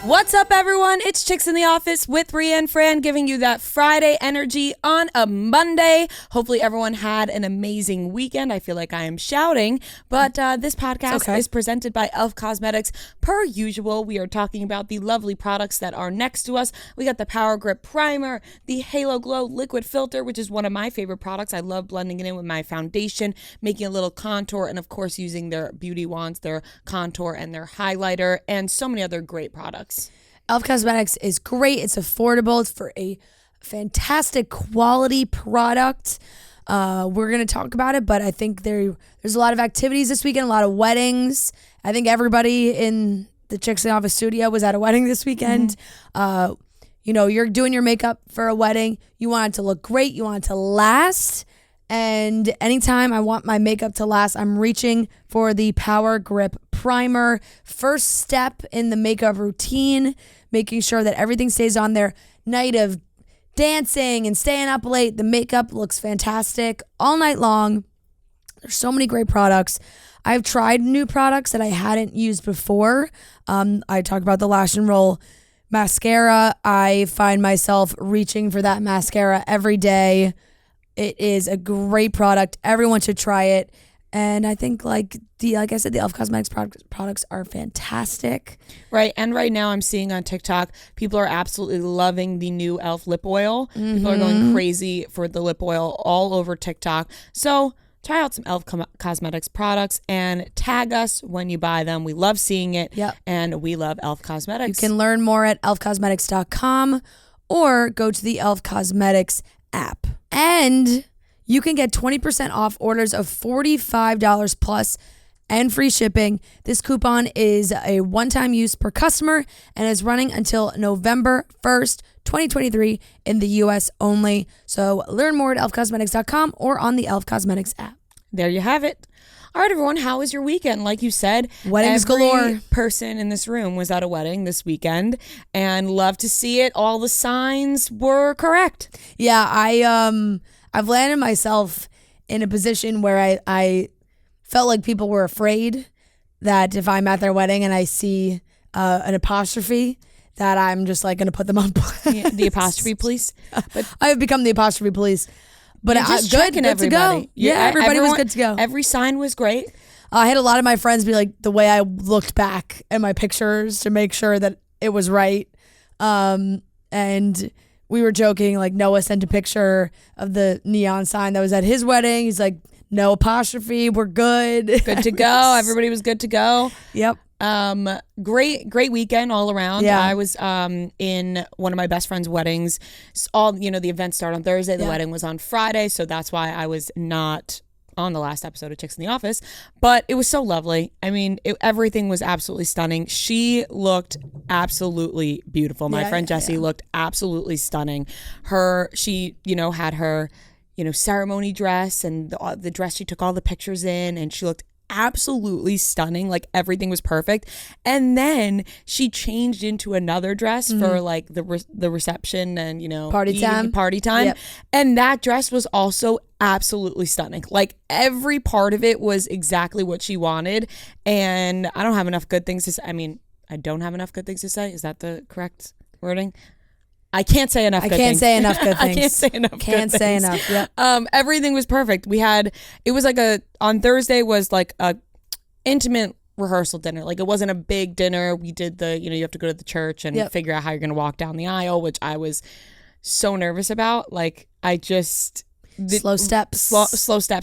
What's up, everyone? It's Chicks in the Office with Rhea and Fran, giving you that Friday energy on a Monday. Hopefully everyone had an amazing weekend. I feel like I am shouting, but this podcast is presented by e.l.f. Cosmetics. Per usual, we are talking about the lovely products that are next to us. We got the Power Grip Primer, the Halo Glow Liquid Filter, which is one of my favorite products. I love blending it in with my foundation, making a little contour, and of course using their beauty wands, their contour, and their highlighter, and so many other great products. e.l.f. Cosmetics is great. It's affordable. It's for a fantastic quality product. We're going to talk about it, but I think there's a lot of activities this weekend, a lot of weddings. I think everybody in the Chicks in the Office studio was at a wedding this weekend. You're doing your makeup for a wedding. You want it to look great. You want it to last. And anytime I want my makeup to last, I'm reaching for the Power Grip Primer. First step in the makeup routine, making sure that everything stays on there. Night of dancing and staying up late, the makeup looks fantastic all night long. There's so many great products. I've tried new products that I hadn't used before. I talked about the Lash and Roll mascara. I find myself reaching for that mascara every day. It is a great product. Everyone should try it. And I think, like I said, the e.l.f. Cosmetics products are fantastic. Right. And right now I'm seeing on TikTok, people are absolutely loving the new e.l.f. lip oil. Mm-hmm. People are going crazy for the lip oil all over TikTok. So try out some e.l.f. Cosmetics products and tag us when you buy them. We love seeing it. Yep. And we love e.l.f. Cosmetics. You can learn more at elfcosmetics.com or go to the e.l.f. Cosmetics app. And you can get 20% off orders of $45 plus and free shipping. This coupon is a one-time use per customer and is running until November 1st, 2023 in the U.S. only. So learn more at elfcosmetics.com or on the e.l.f. Cosmetics app. There you have it. All right, everyone, how was your weekend? Like you said, weddings every galore. Person in this room was at a wedding this weekend and love to see it. All the signs were correct. Yeah, I've landed myself in a position where I felt like people were afraid that if I'm at their wedding and I see an apostrophe, that I'm just like going to put them on blast. Yeah, the apostrophe police. But I've become the apostrophe police. But good to everybody. go. Yeah, everybody was good to go. Every sign was great. I had a lot of my friends be like, the way I looked back at my pictures to make sure that it was right. And we were joking, like Noah sent a picture of the neon sign that was at his wedding. He's like, no apostrophe, we're good. Good to go. Everybody was good to go. Yep. Great weekend all around. Yeah. I was in one of my best friend's weddings. The events start on Thursday. The wedding was on Friday, so that's why I was not on the last episode of Chicks in the Office. But it was so lovely. I mean, everything was absolutely stunning. She looked absolutely beautiful. My friend Jessie looked absolutely stunning. She had her ceremony dress and the dress she took all the pictures in, and she looked absolutely stunning. Like everything was perfect. And then she changed into another dress for like the reception and party time. Yep. And that dress was also absolutely stunning. Like every part of it was exactly what she wanted. And I don't have enough good things to say. I mean, I don't have enough good things to say. Is that the correct wording? I can't say enough good things. I can't say enough good things. I can't say enough good things. Can't say enough, yep. Everything was perfect. It was like on Thursday was like a intimate rehearsal dinner. Like it wasn't a big dinner. We did you have to go to the church and figure out how you're going to walk down the aisle, which I was so nervous about. Like slow steps,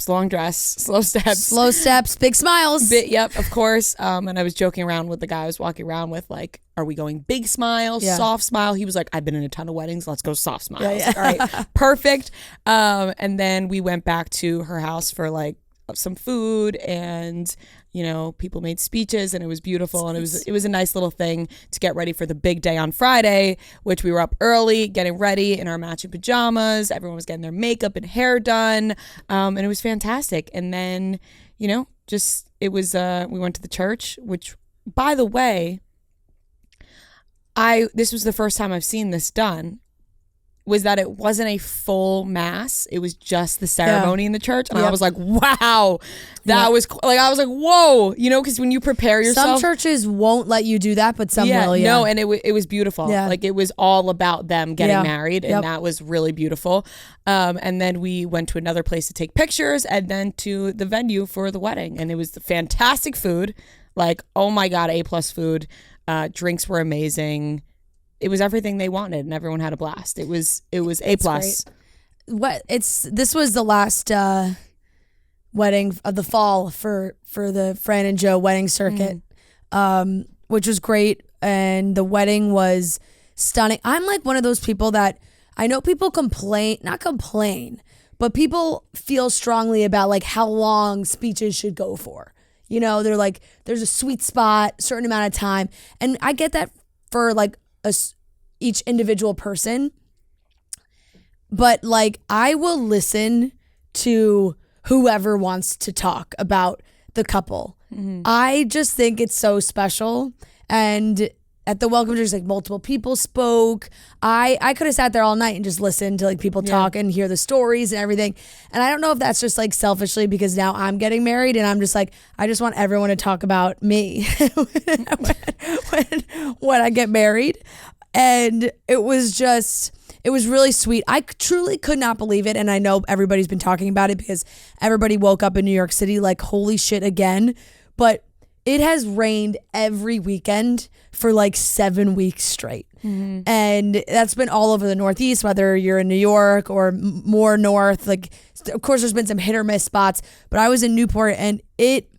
long dress, slow steps, big smiles. Yep, of course. And I was joking around with the guy I was walking around with, like, are we going big smile, soft smile? He was like, I've been in a ton of weddings. Let's go soft smile. I was like, all right, perfect. And then we went back to her house for like some food and people made speeches and it was beautiful. And it was a nice little thing to get ready for the big day on Friday, which we were up early getting ready in our matching pajamas. Everyone was getting their makeup and hair done. And it was fantastic. And then, we went to the church, which, by the way, this was the first time I've seen this done. was that it wasn't a full mass. It was just the ceremony in the church. And I was like, wow, that was like, I was like, whoa, you know, because when you prepare yourself. Some churches won't let you do that, but some will, No, and it was beautiful. Yeah. Like it was all about them getting married, and that was really beautiful. And then we went to another place to take pictures, and then to the venue for the wedding. And it was fantastic food. Like, oh my God, A+ food. Drinks were amazing. It was everything they wanted, and everyone had a blast. It was A+. This was the last wedding of the fall for the Fran and Joe wedding circuit, which was great, and the wedding was stunning. I'm like one of those people that I know people not complain, but people feel strongly about like how long speeches should go for. You know, they're like, there's a sweet spot, certain amount of time, and I get that for like each individual person, but like I will listen to whoever wants to talk about the couple. I just think it's so special. And at the welcome dress, like multiple people spoke. I could have sat there all night and just listened to like people talk and hear the stories and everything. And I don't know if that's just like selfishly because now I'm getting married and I'm just like, I just want everyone to talk about me when I get married. And it was really sweet. I truly could not believe it. And I know everybody's been talking about it because everybody woke up in New York City like, holy shit again. But it has rained every weekend for like 7 weeks straight. And that's been all over the Northeast, whether you're in New York or more north. Like, of course, there's been some hit or miss spots, but I was in Newport and it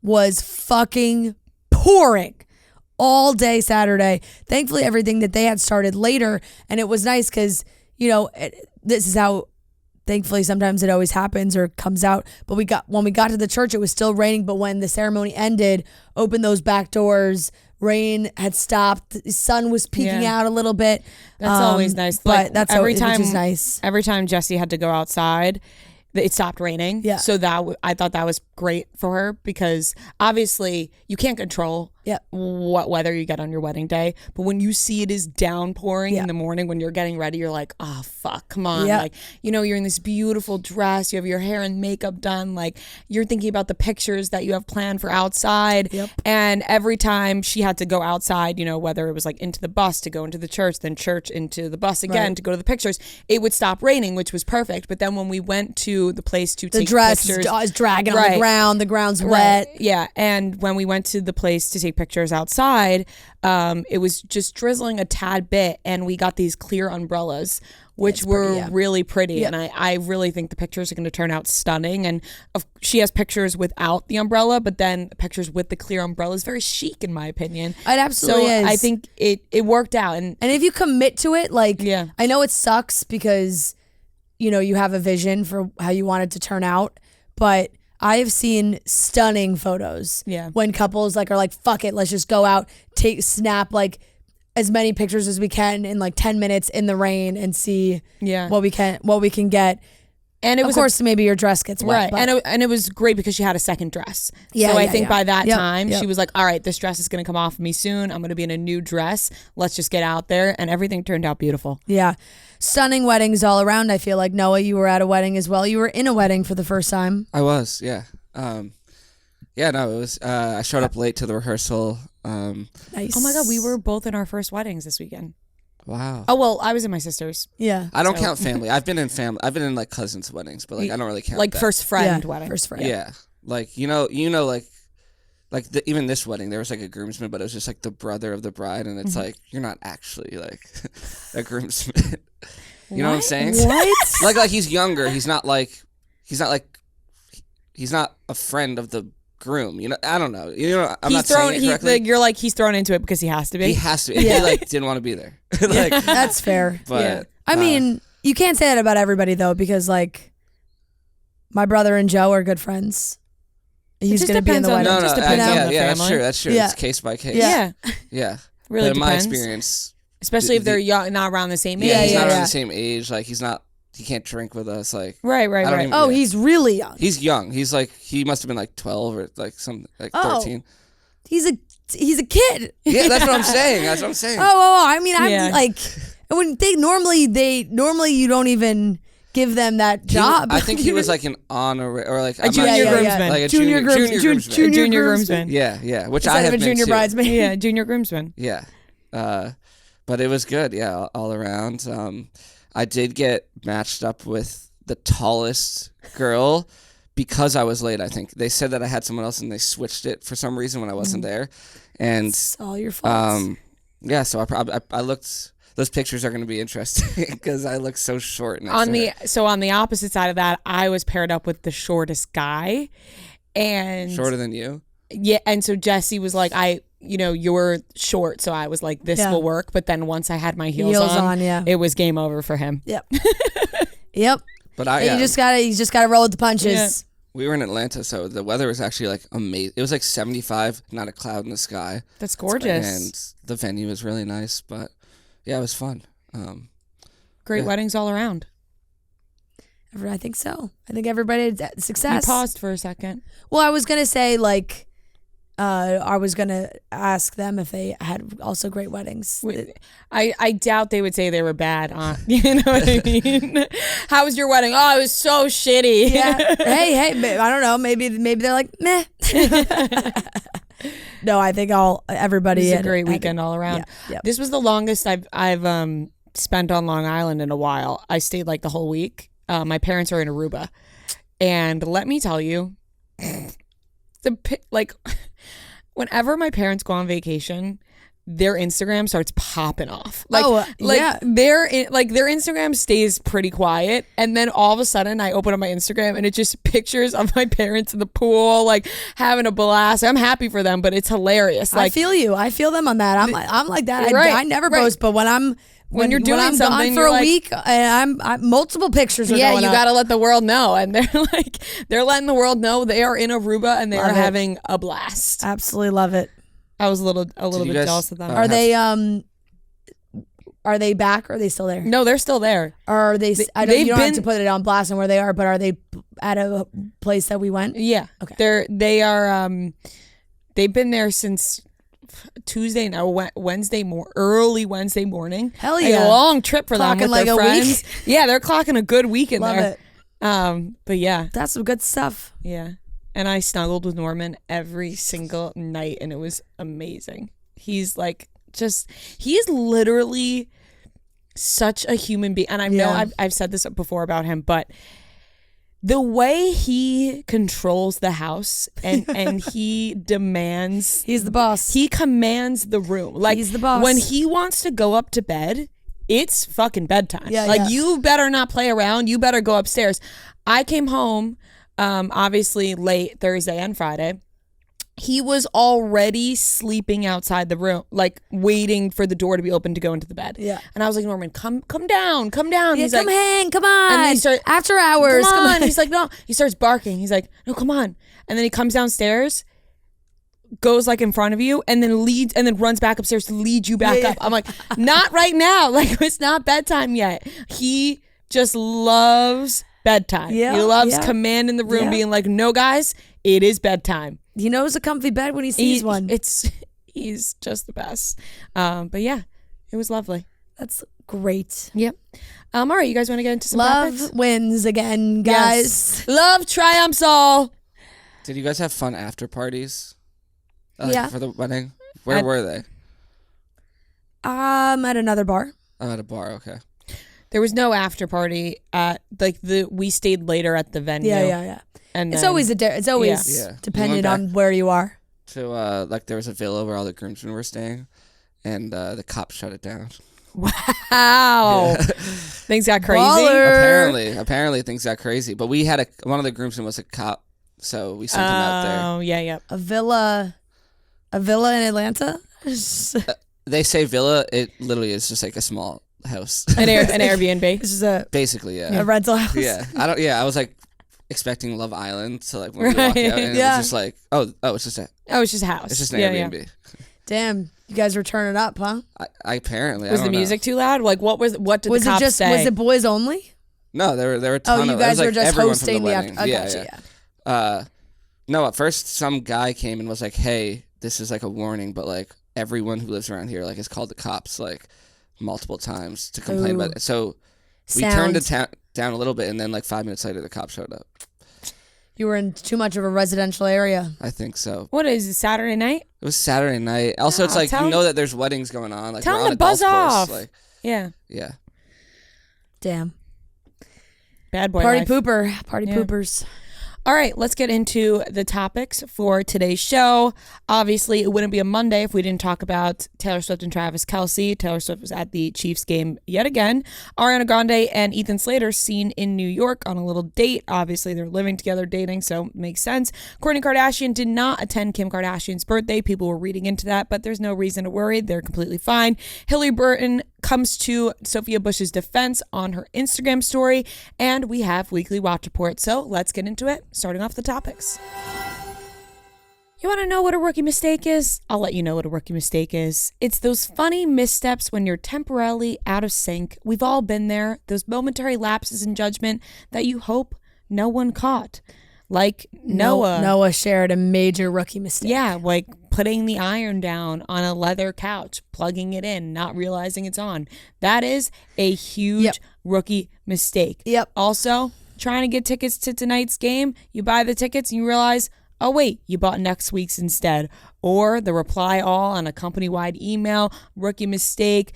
was fucking pouring all day Saturday. Thankfully, everything that they had started later, and it was nice because, you know, this is how thankfully sometimes it always happens or comes out. But when we got to the church, it was still raining, but when the ceremony ended, opened those back doors, rain had stopped, the sun was peeking out a little bit. That's always nice. But like, that's every always time, which is nice. Every time Jessie had to go outside, it stopped raining. Yeah. So I thought that was great for her because obviously you can't control what weather you get on your wedding day. But when you see it is downpouring in the morning when you're getting ready, you're like, oh, fuck, come on. Like, you know, you're in this beautiful dress. You have your hair and makeup done. Like, you're thinking about the pictures that you have planned for outside. And every time she had to go outside, you know, whether it was like into the bus to go into the church, then church into the bus again to go to the pictures, it would stop raining, which was perfect. But then when we went to the place to take pictures, the dress is dragging on the ground. The ground's wet. Yeah. And when we went to the place to take pictures outside, it was just drizzling a tad bit, and we got these clear umbrellas, which were really pretty. And I really think the pictures are going to turn out stunning. And she has pictures without the umbrella, but then pictures with the clear umbrella is very chic, in my opinion. It absolutely is. I think it worked out. And if you commit to it, like, I know it sucks because, you know, you have a vision for how you want it to turn out, but I have seen stunning photos when couples like are like, fuck it, let's just go out, snap like as many pictures as we can in like 10 minutes in the rain and see what we can get. And it was, of course, maybe your dress gets wet. Right. And it was great because she had a second dress. So I think by that time, she was like, all right, this dress is going to come off of me soon. I'm going to be in a new dress. Let's just get out there. And everything turned out beautiful. Yeah. Stunning weddings all around. I feel like, Noah, you were at a wedding as well. You were in a wedding for the first time. I was, yeah. It was, I showed up late to the rehearsal. Nice. Oh my God, we were both in our first weddings this weekend. Wow. Oh, well, I was in my sister's. Yeah. I don't count family. I've been in like cousins' weddings, but like I don't really count like that. first friend wedding. First friend. Yeah. Like, you know, even this wedding, there was like a groomsman, but it was just like the brother of the bride, and it's like you're not actually like a groomsman. You know what I'm saying? What? like he's younger. He's not a friend of the groom. You know, I don't know. You know, I'm not saying it correctly. You're like he's thrown into it because he has to be. He has to be. He like didn't want to be there. Like that's fair. But I mean, you can't say that about everybody though, because like my brother and Joe are good friends. He's going to be in the wedding. No, just depends on the family. That's true. It's case by case. Yeah. Really but in depends. my experience, especially if they're young, not around the same age. Yeah, he's not around the same age. Like he can't drink with us. Like right. He's really young. He's young. He's like he must have been like 12 or like 13. He's a kid. Yeah, that's what I'm saying. Oh, I mean, I'm like, And when normally you don't even give them that job. I think he was like an honor or like a junior groomsman. Like a junior groomsman. Yeah. Which I have a junior been bridesmaid. Yeah, junior groomsman. Yeah. But it was good. Yeah, all around. I did get matched up with the tallest girl because I was late. I think they said that I had someone else and they switched it for some reason when I wasn't there. And it's all your fault. Yeah. So I looked. Those pictures are going to be interesting because I look so short. On the opposite side of that, I was paired up with the shortest guy, and shorter than you. Yeah, and so Jesse was like, you're short, so I was like, this will work. But then once I had my heels on, it was game over for him. Yep. Yep. But you just gotta roll with the punches. Yeah. We were in Atlanta, so the weather was actually like amazing. It was like 75, not a cloud in the sky. That's gorgeous. And the venue was really nice, but yeah, it was fun. Great weddings all around. I think so. I think everybody had success. You paused for a second. Well, I was gonna say I was gonna ask them if they had also great weddings. I doubt they would say they were bad. You know what I mean? How was your wedding? Oh, it was so shitty. Yeah. Hey, I don't know. Maybe they're like meh. No, I think everybody had a great weekend all around. Yeah. This was the longest I've spent on Long Island in a while. I stayed like the whole week. My parents are in Aruba, and let me tell you, whenever my parents go on vacation, their Instagram starts popping off. Their Instagram stays pretty quiet, and then all of a sudden I open up my Instagram and it's just pictures of my parents in the pool, like having a blast. I'm happy for them, but it's hilarious. I feel you. I feel them on that. I'm like that. I never post, but when you're doing something gone for a week, and I'm multiple pictures. Are going you up. Gotta let the world know, and they're letting the world know they are in Aruba and they are having a blast. Absolutely love it. I was a little bit jealous of them. Are they back or are they still there? No, they're still there. Are they? I know you don't have to put it on blast and where they are, but are they at a place that we went? Yeah. Okay. They are. They've been there since Tuesday, now early Wednesday morning. Hell yeah. A long trip for them with like their friends. Yeah, they're clocking a good week in Love there. It. But yeah. That's some good stuff. Yeah. And I snuggled with Norman every single night and it was amazing. He's literally such a human being. And I know I've said this before about him, but the way he controls the house and he demands, he's the boss. He commands the room. Like, he's the boss. When he wants to go up to bed, it's fucking bedtime. You better not play around. You better go upstairs. I came home, obviously late Thursday and Friday. He was already sleeping outside the room, like waiting for the door to be open to go into the bed. Yeah. And I was like, Norman, come down. Yeah, he's come like, hang, come on. And after hours. Come on. He's like, no. He starts barking. He's like, no, come on. And then he comes downstairs, goes like in front of you, and then runs back upstairs to lead you back up. I'm like, not right now. Like, it's not bedtime yet. He just loves bedtime. Yeah, he loves commanding the room, being like, no, guys, it is bedtime. He knows a comfy bed when he sees one. He's just the best. But yeah, it was lovely. That's great. Yep. All right, you guys want to get into some love topics? Wins again, guys. Yes. Love triumphs all. Did you guys have fun after parties? Yeah. For the wedding? Where were they? At another bar. Oh, at a bar. Okay. There was no after party at we stayed later at the venue. Yeah. And it's always dependent on where you are. So there was a villa where all the groomsmen were staying, and the cops shut it down. Wow. Yeah. Things got crazy. Apparently things got crazy. But we had one of the groomsmen was a cop, so we sent him out there. Oh yeah. A villa in Atlanta. They say villa. It literally is just like a small house. An Airbnb. This is basically a rental house. Yeah. I was like expecting Love Island to when we walked out, and it was just like, it's just a house. It's just an Airbnb. Yeah. Damn, you guys were turning up, huh? I apparently was the music too loud? Like what did the cops say? Was it boys only? No, there were a ton of. You guys were just hosting the after. I gotcha. No, at first some guy came and was like, "Hey, this is like a warning, but like everyone who lives around here like has called the cops. Like multiple times to complain Ooh. about it. So we turned it down a little bit, and then like 5 minutes later, the cop showed up. You were in too much of a residential area. I think so. What is it, Saturday night? It was Saturday night. Also, it's like, you know that there's weddings going on. Like, tell we're them on to a golf buzz off. course. Like, Yeah. yeah. Damn. Bad boy Party life. poopers. All right, let's get into the topics for today's show. Obviously, it wouldn't be a Monday if we didn't talk about Taylor Swift and Travis Kelce. Taylor Swift was at the Chiefs game yet again. Ariana Grande and Ethan Slater seen in New York on a little date. Obviously, they're living together, dating, so it makes sense. Kourtney Kardashian did not attend Kim Kardashian's birthday. People were reading into that, but there's no reason to worry. They're completely fine. Hilarie Burton comes to Sophia Bush's defense on her Instagram story, and we have weekly watch report. So let's get into it, starting off the topics. You want to know what a rookie mistake is? I'll let you know what a rookie mistake is. It's those funny missteps when you're temporarily out of sync. We've all been there. Those momentary lapses in judgment that you hope no one caught. Like Noah. Noah shared a major rookie mistake. Yeah, like putting the iron down on a leather couch, plugging it in, not realizing it's on. That is a huge rookie mistake. Yep. Also, trying to get tickets to tonight's game, you buy the tickets and you realize, oh wait, you bought next week's instead. Or the reply all on a company-wide email, rookie mistake,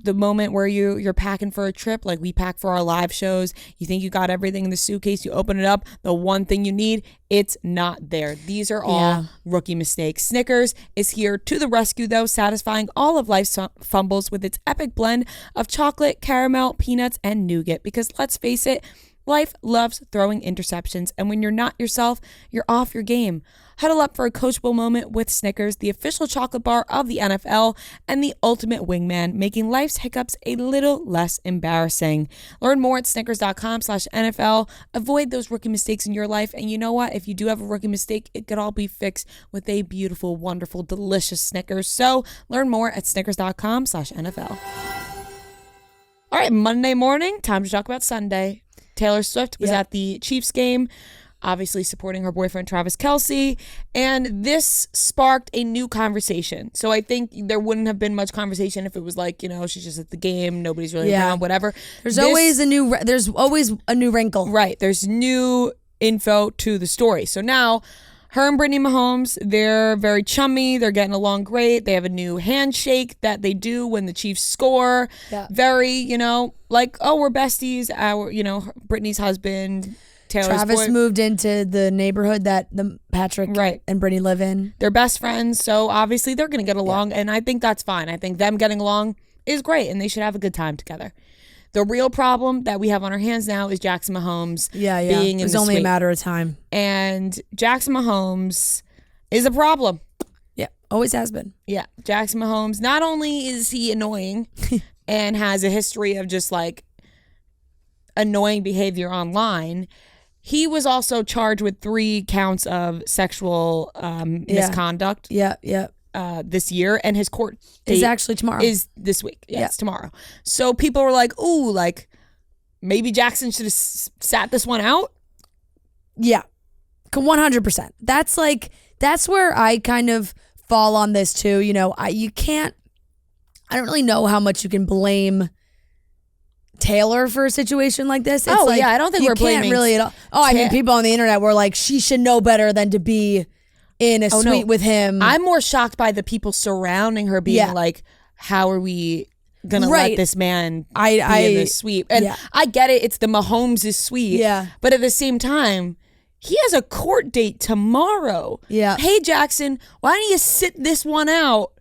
the moment where you're packing for a trip, like we pack for our live shows, you think you got everything in the suitcase, you open it up, the one thing you need, it's not there. These are all rookie mistakes. Snickers is here to the rescue though, satisfying all of life's fumbles with its epic blend of chocolate, caramel, peanuts, and nougat. Because let's face it, life loves throwing interceptions, and when you're not yourself, you're off your game. Huddle up for a coachable moment with Snickers, the official chocolate bar of the NFL and the ultimate wingman, making life's hiccups a little less embarrassing. Learn more at snickers.com/NFL. Avoid those rookie mistakes in your life, and you know what? If you do have a rookie mistake, it could all be fixed with a beautiful, wonderful, delicious Snickers. So learn more at snickers.com/NFL. All right, Monday morning, time to talk about Sunday. Taylor Swift was at the Chiefs game, obviously supporting her boyfriend Travis Kelce, and this sparked a new conversation. So I think there wouldn't have been much conversation if it was like, she's just at the game, nobody's really around, whatever. There's always a new wrinkle. Right, there's new info to the story. So now, her and Brittany Mahomes, they're very chummy. They're getting along great. They have a new handshake that they do when the Chiefs score. Yeah. Very, like, oh, we're besties. Brittany's husband, Taylor's Travis moved into the neighborhood that the Patrick and Brittany live in. They're best friends, so obviously they're going to get along, and I think that's fine. I think them getting along is great, and they should have a good time together. The real problem that we have on our hands now is Jackson Mahomes being in the It was only suite. a matter of time. And Jackson Mahomes is a problem. Yeah, always has been. Yeah, Jackson Mahomes, not only is he annoying and has a history of just like annoying behavior online, he was also charged with 3 counts of sexual misconduct. This year, and his court date is actually tomorrow. Is this week. It's tomorrow. So people were like, ooh, like maybe Jackson should have sat this one out. Yeah, 100%. That's where I kind of fall on this too. I don't really know how much you can blame Taylor for a situation like this. It's I don't think we're blaming really at all. I mean, people on the internet were like, she should know better than to be in a suite with him. I'm more shocked by the people surrounding her being like, how are we gonna let this man be in this suite? And I get it, it's the Mahomes' suite. Yeah. But at the same time, he has a court date tomorrow. Yeah. Hey Jackson, why don't you sit this one out?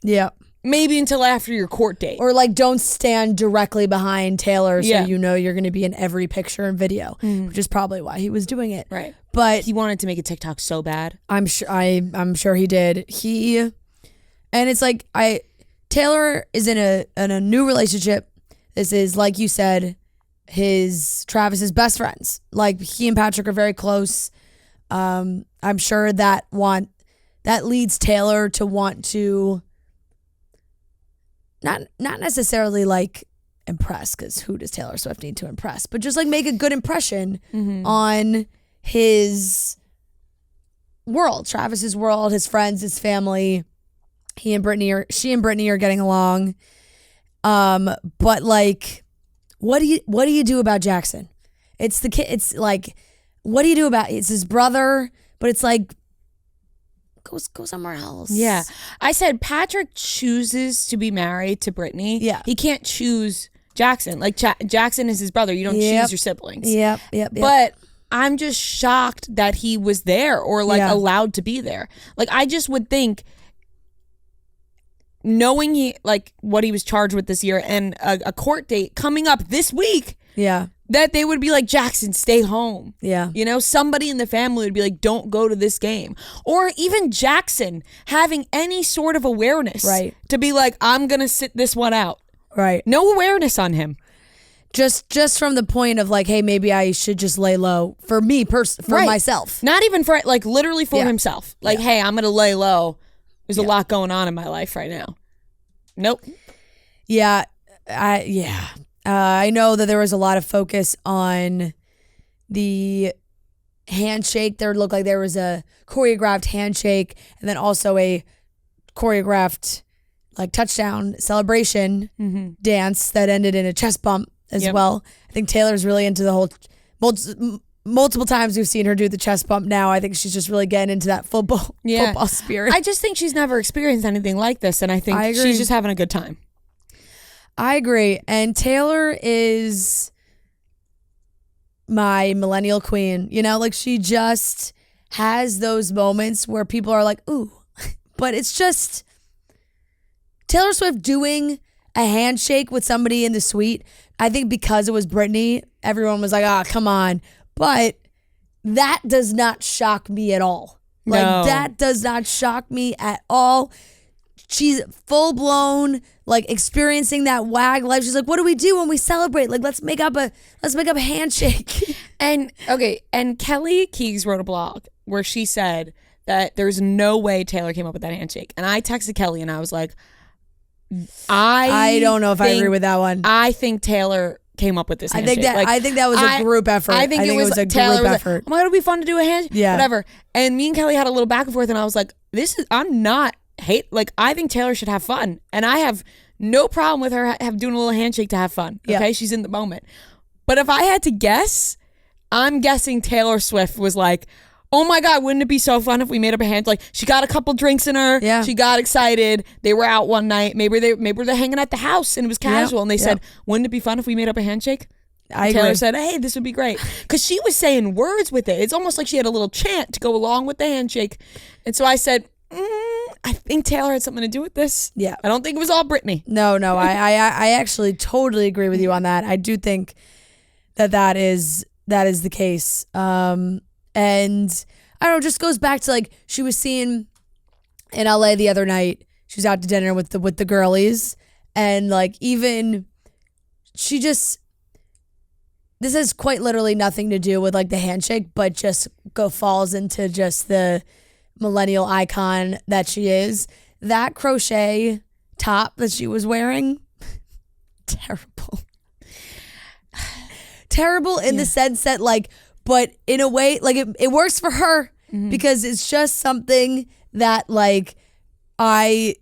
Yeah. Maybe until after your court date. Or don't stand directly behind Taylor so you're going to be in every picture and video, which is probably why he was doing it. Right. But he wanted to make a TikTok so bad. I'm sure he did. And it's like Taylor is in a new relationship. This is, like you said, Travis's best friends. Like, he and Patrick are very close. I'm sure that leads Taylor to want to not necessarily impress, because who does Taylor Swift need to impress, but just make a good impression on his world, Travis's world, his friends, his family. she and Brittany are getting along. But like, what do you do about Jackson? It's the kid. It's like, what do you do about? It's his brother, but it's like, go somewhere else. Yeah, I said Patrick chooses to be married to Brittany. Yeah, he can't choose Jackson. Like Jackson is his brother. You don't choose your siblings. Yep. But I'm just shocked that he was there or like allowed to be there. Like I just would think, knowing he like what he was charged with this year and a court date coming up this week. Yeah. That they would be like, Jackson, stay home. Yeah. You know, somebody in the family would be like, don't go to this game. Or even Jackson having any sort of awareness. Right. To be like, I'm going to sit this one out. Right. No awareness on him. Just from the point of like, hey, maybe I should just lay low for me, for myself. Not even for, like, literally for himself. Like, hey, I'm going to lay low. There's a lot going on in my life right now. Nope. Yeah. I know that there was a lot of focus on the handshake. There looked like there was a choreographed handshake and then also a choreographed like touchdown celebration dance that ended in a chest bump as well. I think Taylor's really into the whole multiple times we've seen her do the chest bump now. I think she's just really getting into that football spirit. I just think she's never experienced anything like this, and I think she's just having a good time. I agree. And Taylor is my millennial queen. You know, like she just has those moments where people are like, ooh. But it's just Taylor Swift doing a handshake with somebody in the suite. I think because it was Brittany, everyone was like, come on. But that does not shock me at all. Like that does not shock me at all. She's full blown, like experiencing that wag life. She's like, what do we do when we celebrate? Like, let's make up a handshake. And Kelly Keegs wrote a blog where she said that there's no way Taylor came up with that handshake. And I texted Kelly and I was like, I don't know if I agree with that one. I think Taylor came up with this handshake. I think that was a group effort. I think it was a Taylor group effort. Like, oh my God, it'll be fun to do a handshake. Yeah. Whatever. And me and Kelly had a little back and forth and I was like, I'm not I think Taylor should have fun. And I have no problem with her doing a little handshake to have fun. Okay. She's in the moment. But if I had to guess, I'm guessing Taylor Swift was like, oh my God, wouldn't it be so fun if we made up a handshake? Like she got a couple drinks in her. Yeah. She got excited. They were out one night. Maybe they're hanging at the house and it was casual. And they said, wouldn't it be fun if we made up a handshake? Taylor said, hey, this would be great. Because she was saying words with it. It's almost like she had a little chant to go along with the handshake. And so I said, I think Taylor had something to do with this. Yeah. I don't think it was all Brittany. No. I actually totally agree with you on that. I do think that is the case. And I don't know, it just goes back to like she was seen in LA the other night. She was out to dinner with the girlies. And like even this has quite literally nothing to do with like the handshake, but just falls into just the millennial icon that she is. That crochet top that she was wearing, terrible. Terrible in the sense that like, but in a way, like it works for her because it's just something that like I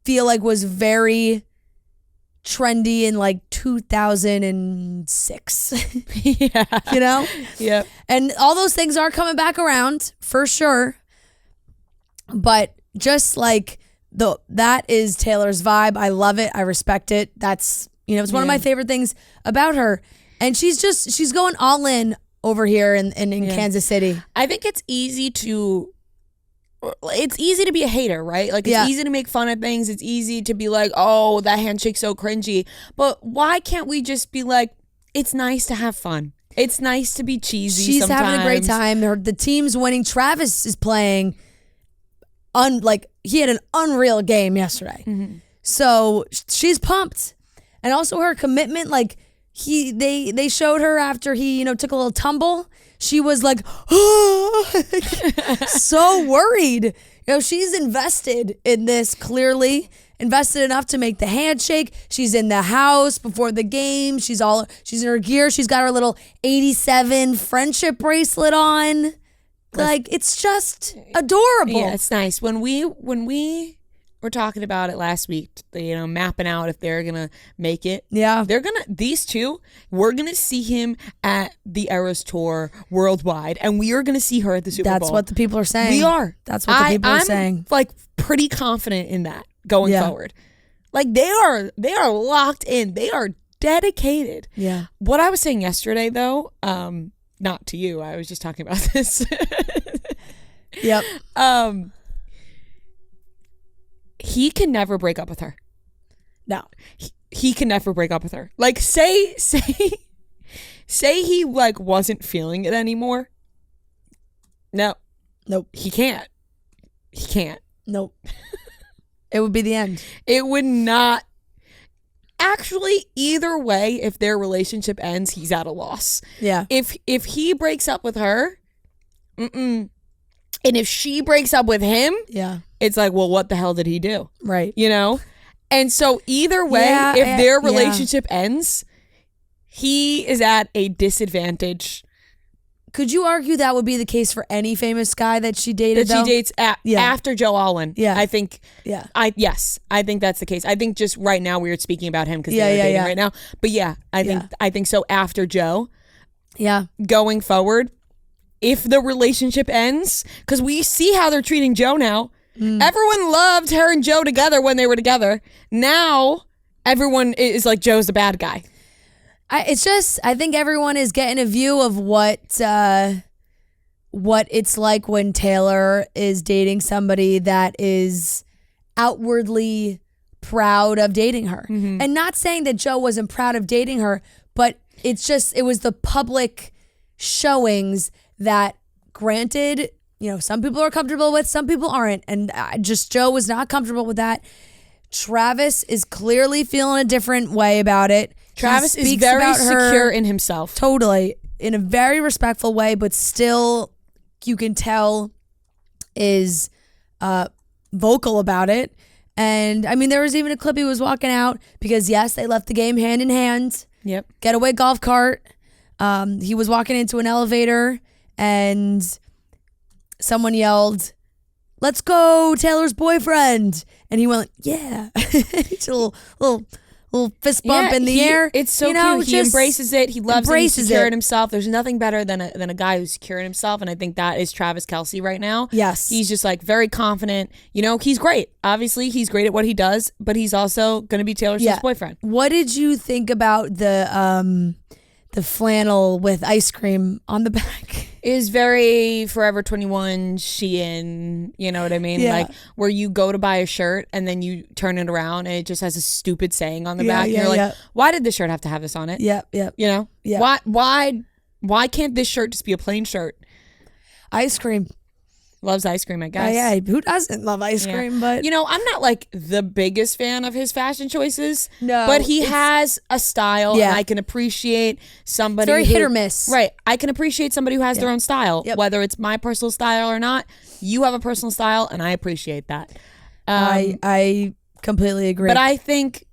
feel like was very trendy in like 2006. Yeah. You know? Yeah. And all those things are coming back around for sure. But just like that is Taylor's vibe. I love it. I respect it. That's, it's one of my favorite things about her. And she's going all in over here in Kansas City. I think it's easy to be a hater, right? Like it's easy to make fun of things. It's easy to be like, oh, that handshake's so cringy. But why can't we just be like, it's nice to have fun. It's nice to be cheesy. She's having a great time. The team's winning. Travis is playing he had an unreal game yesterday. Mm-hmm. So she's pumped. And also her commitment, like they showed her after he, took a little tumble. She was like, so worried. She's invested in this, clearly. Invested enough to make the handshake. She's in the house before the game. She's in her gear. She's got her little 87 friendship bracelet on. Like, it's just adorable. Yeah, it's nice. When we were talking about it last week, mapping out if they're gonna make it. Yeah. These two, we're gonna see him at the Eras Tour worldwide, and we are gonna see her at the Super Bowl. That's what the people are saying. We are. That's what the people are I'm saying. Like, pretty confident in that going forward. Like, they are locked in. They are dedicated. Yeah. What I was saying yesterday, though, not to you, I was just talking about this. Yep. He can never break up with her. No. He can never break up with her. Like, say he like wasn't feeling it anymore. No. Nope. He can't. Nope. It would be the end. It would not. Actually, either way, if their relationship ends, he's at a loss. Yeah. If he breaks up with her, and if she breaks up with him, yeah, it's like, well, what the hell did he do? Right. And so either way, if their relationship ends, he is at a disadvantage. Could you argue that would be the case for any famous guy that she dated? She dates after Joe Alwyn. Yeah. I think. Yeah. I think that's the case. I think just right now we were speaking about him because they're dating right now. But I think so. After Joe. Yeah. Going forward, if the relationship ends, because we see how they're treating Joe now. Everyone loved her and Joe together when they were together. Now everyone is like, Joe's the bad guy. I think everyone is getting a view of what it's like when Taylor is dating somebody that is outwardly proud of dating her. Mm-hmm. And not saying that Joe wasn't proud of dating her, but it was the public showings that, granted, some people are comfortable with, some people aren't. And Joe was not comfortable with that. Travis is clearly feeling a different way about it. Travis is very secure in himself. Totally. In a very respectful way, but still, you can tell, is vocal about it. And, I mean, there was even a clip he was walking out because, yes, they left the game hand in hand. Yep. Getaway golf cart. He was walking into an elevator and someone yelled, "Let's go, Taylor's boyfriend." And he went, yeah. It's a little fist bump in the air. It's so cute. He embraces it. He loves it. He's secure in himself. There's nothing better than a guy who's secure in himself. And I think that is Travis Kelce right now. Yes. He's just like very confident. He's great. Obviously, he's great at what he does, but he's also going to be Taylor Swift's boyfriend. What did you think about the flannel with ice cream on the back? Is very Forever 21 Shein, you know what I mean? Yeah. Like where you go to buy a shirt and then you turn it around and it just has a stupid saying on the back. And you're like, why did this shirt have to have this on it? Yep. Yeah. Why can't this shirt just be a plain shirt? Ice cream. Loves ice cream, I guess. Yeah, who doesn't love ice cream? But I'm not like the biggest fan of his fashion choices. No, but he has a style, and I can appreciate somebody. It's very hit or miss, right? I can appreciate somebody who has their own style, whether it's my personal style or not. You have a personal style, and I appreciate that. I completely agree. But I think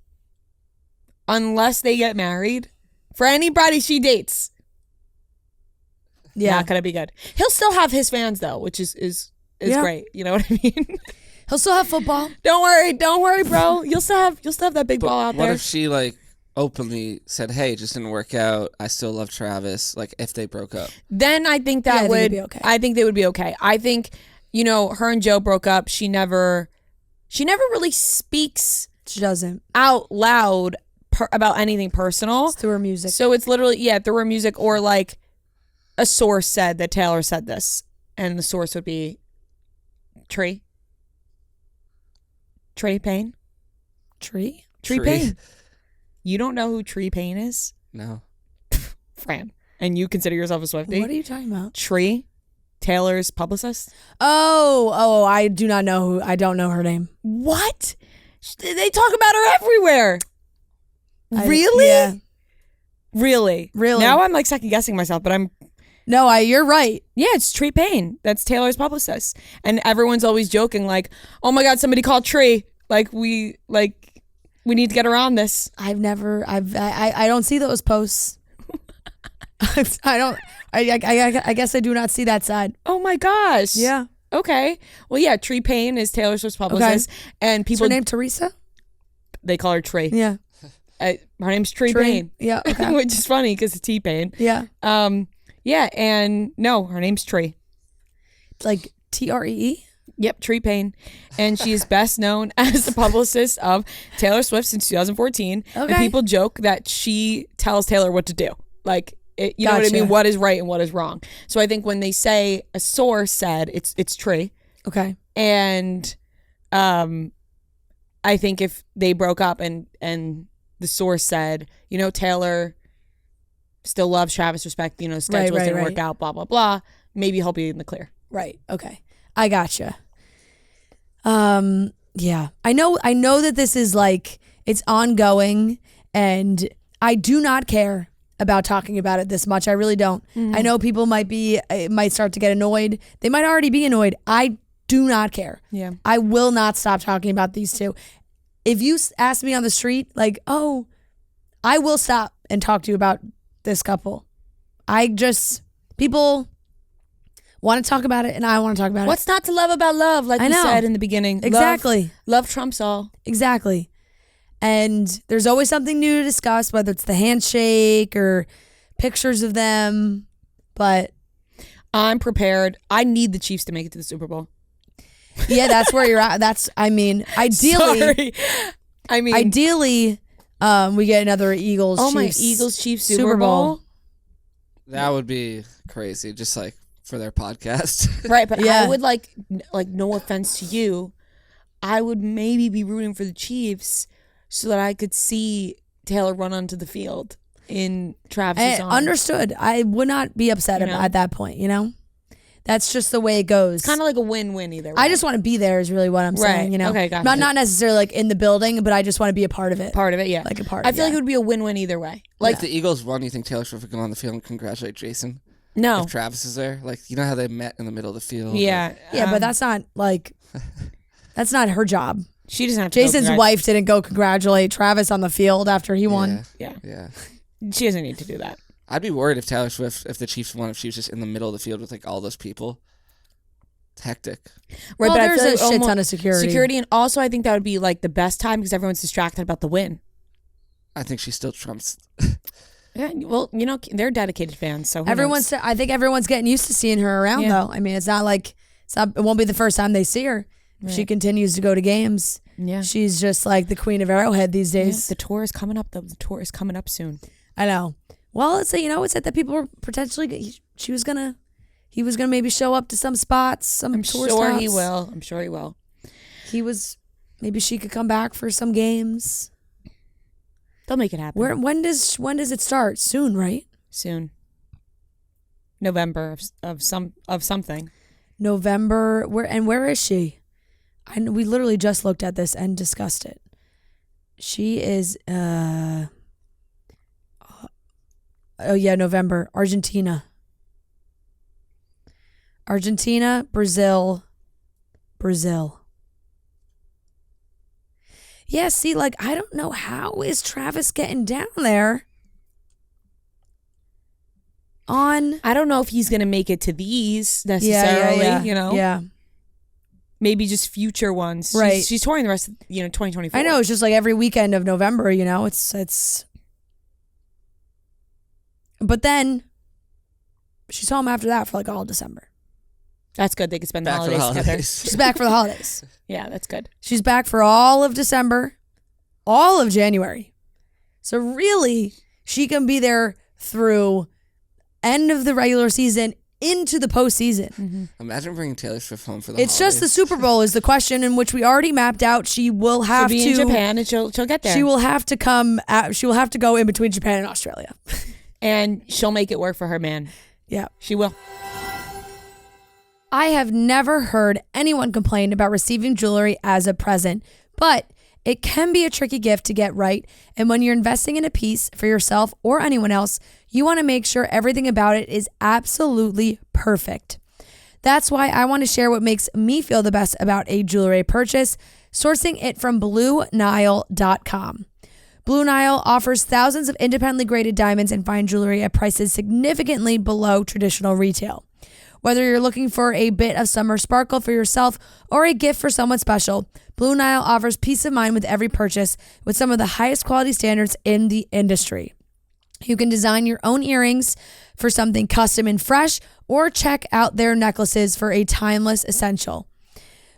unless they get married, for anybody she dates. Not gonna be good. He'll still have his fans though, which is great. You know what I mean? He'll still have football. Don't worry, bro. You'll still have that big ball out there. What if she like openly said, "Hey, it just didn't work out. I still love Travis." Like if they broke up, then I think that would be okay. I think they would be okay. I think her and Joe broke up. She never really speaks. She doesn't out loud about anything personal. It's through her music. So it's literally through her music or like. A source said that Taylor said this, and the source would be Tree Payne. Tree Payne. You don't know who Tree Payne is? No. Fran. And you consider yourself a Swiftie? What are you talking about? Tree, Taylor's publicist. Oh, I do not know I don't know her name. What? They talk about her everywhere. Really? Yeah. Really? Now I'm like second guessing myself, but I'm. No, you're right. Yeah, it's Tree Payne. That's Taylor's publicist. And everyone's always joking like, "Oh my God, somebody called Tree. We need to get around this." I don't see those posts. I I guess I do not see that side. Oh my gosh. Yeah. Okay. Well, yeah, Tree Payne is Taylor Swift's publicist. And Is people, her name Teresa? they call her Tree. Yeah. Her name's Tree Payne. Yeah. Okay. Which is funny because it's T-Pain. Yeah. Yeah, and no, her name's Tree. Like Tree? Yep, Tree Payne. And she is best known as the publicist of Taylor Swift since 2014. Okay. And people joke that she tells Taylor what to do. Like, you know what I Gotcha. mean? What is right and what is wrong. So I think when they say a source said, it's Tree. Okay. And I think if they broke up and the source said, Taylor still loves Travis, respect, schedules didn't work out, blah, blah, blah, maybe he'll be in the clear. Right. Okay. I gotcha. Yeah. I know that this is like, it's ongoing and I do not care about talking about it this much. I really don't. I know people might start to get annoyed. They might already be annoyed. I do not care. Yeah. I will not stop talking about these two. If you ask me on the street, like, oh, I will stop and talk to you about this couple. People want to talk about it and I want to talk about What's not to love about love, like I you know. said in the beginning. Exactly. Love trumps all. it. Exactly. And there's always something new to discuss, whether it's the handshake or pictures of them. But I'm prepared. I need the Chiefs to make it to the Super Bowl. yeah, that's where you're at. Ideally, Sorry. ideally, we get another Eagles. Oh my Chiefs Eagles Chiefs Super Bowl. That would be crazy, just like for their podcast. Right, but Yeah. I would like no offense to you, I would maybe be rooting for the Chiefs so that I could see Taylor run onto the field in Travis's arms. Understood. I would not be upset at that point. That's just the way it goes. Kind of like a win-win either way. I just want to be there is really what I'm saying. Okay, gotcha. Not necessarily like in the building, but I just want to be a part of it. Part of it, yeah. Like a part. I feel like it would be a win-win either way. Like the Eagles won, you think Taylor Swift would go on the field and congratulate Jason? No. If Travis is there? Like, you know how they met in the middle of the field? Yeah. Yeah, but that's not like that's not her job. She doesn't have to Jason's wife didn't go congratulate Travis on the field after he won. Yeah. Yeah. She doesn't need to do that. I'd be worried if Taylor Swift, if the Chiefs won, if she was just in the middle of the field with like all those people. It's hectic. Right, Well, but I there's feel a like shit ton of security. Security, and also I think that would be like the best time because everyone's distracted about the win. I think she still trumps. Yeah, well, they're dedicated fans, so who Everyone's. knows? I think everyone's getting used to seeing her around though. I mean, it's not like it won't be the first time they see her. She continues to go to games. Yeah. She's just like the queen of Arrowhead these days. The tour is coming up. The tour is coming up soon. I know. Well, it's said that people were potentially. He was gonna maybe show up to some spots. Some I'm tour sure stops. he will. I'm sure he will. He was. Maybe she could come back for some games. They'll make it happen. When does it start? Soon, right? Soon. November of something. November. Where is she? We literally just looked at this and discussed it. She is. Oh yeah, November. Argentina, Brazil. Yeah, see, like, I don't know, how is Travis getting down there on... I don't know if he's going to make it to these necessarily, Yeah. Maybe just future ones. Right. She's touring the rest of, 2024. I know, it's just like every weekend of November, it's... But then, she's home after that for like all December. That's good. They could spend the Back for the holidays together. holidays. She's back for the holidays. Yeah, that's good. She's back for all of December, all of January. So really, she can be there through end of the regular season into the postseason. Mm-hmm. Imagine bringing Taylor Swift home for the It's just the holidays. Super Bowl is the question in which we already mapped out. She will have She'll be in Japan and she'll get there. She will have to come. She will have to go in between Japan and Australia. And she'll make it work for her man. Yeah, She will. I have never heard anyone complain about receiving jewelry as a present, but it can be a tricky gift to get right. And when you're investing in a piece for yourself or anyone else, you want to make sure everything about it is absolutely perfect. That's why I want to share what makes me feel the best about a jewelry purchase, sourcing it from BlueNile.com. Blue Nile offers thousands of independently graded diamonds and fine jewelry at prices significantly below traditional retail. Whether you're looking for a bit of summer sparkle for yourself or a gift for someone special, Blue Nile offers peace of mind with every purchase with some of the highest quality standards in the industry. You can design your own earrings for something custom and fresh, or check out their necklaces for a timeless essential.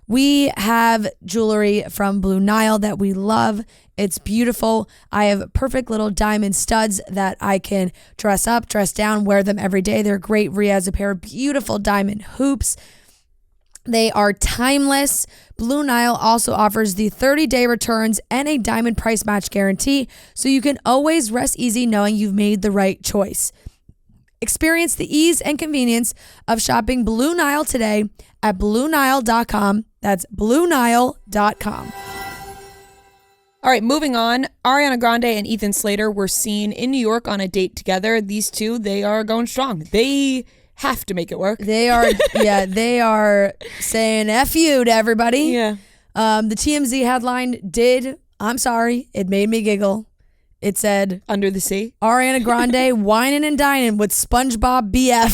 We have jewelry from Blue Nile that we love. It's beautiful. I have perfect little diamond studs that I can dress up, dress down, wear them every day. They're great. Rhea has a pair of beautiful diamond hoops. They are timeless. Blue Nile also offers the 30-day returns and a diamond price match guarantee, so you can always rest easy knowing you've made the right choice. Experience the ease and convenience of shopping Blue Nile today at BlueNile.com. That's BlueNile.com. All right, moving on. Ariana Grande and Ethan Slater were seen in New York on a date together. These two, they are going strong. They have to make it work. They are, they are saying F you to everybody. Yeah. The TMZ headline I'm sorry, it made me giggle. It said, Under the Sea. Ariana Grande whining and dining with SpongeBob BF.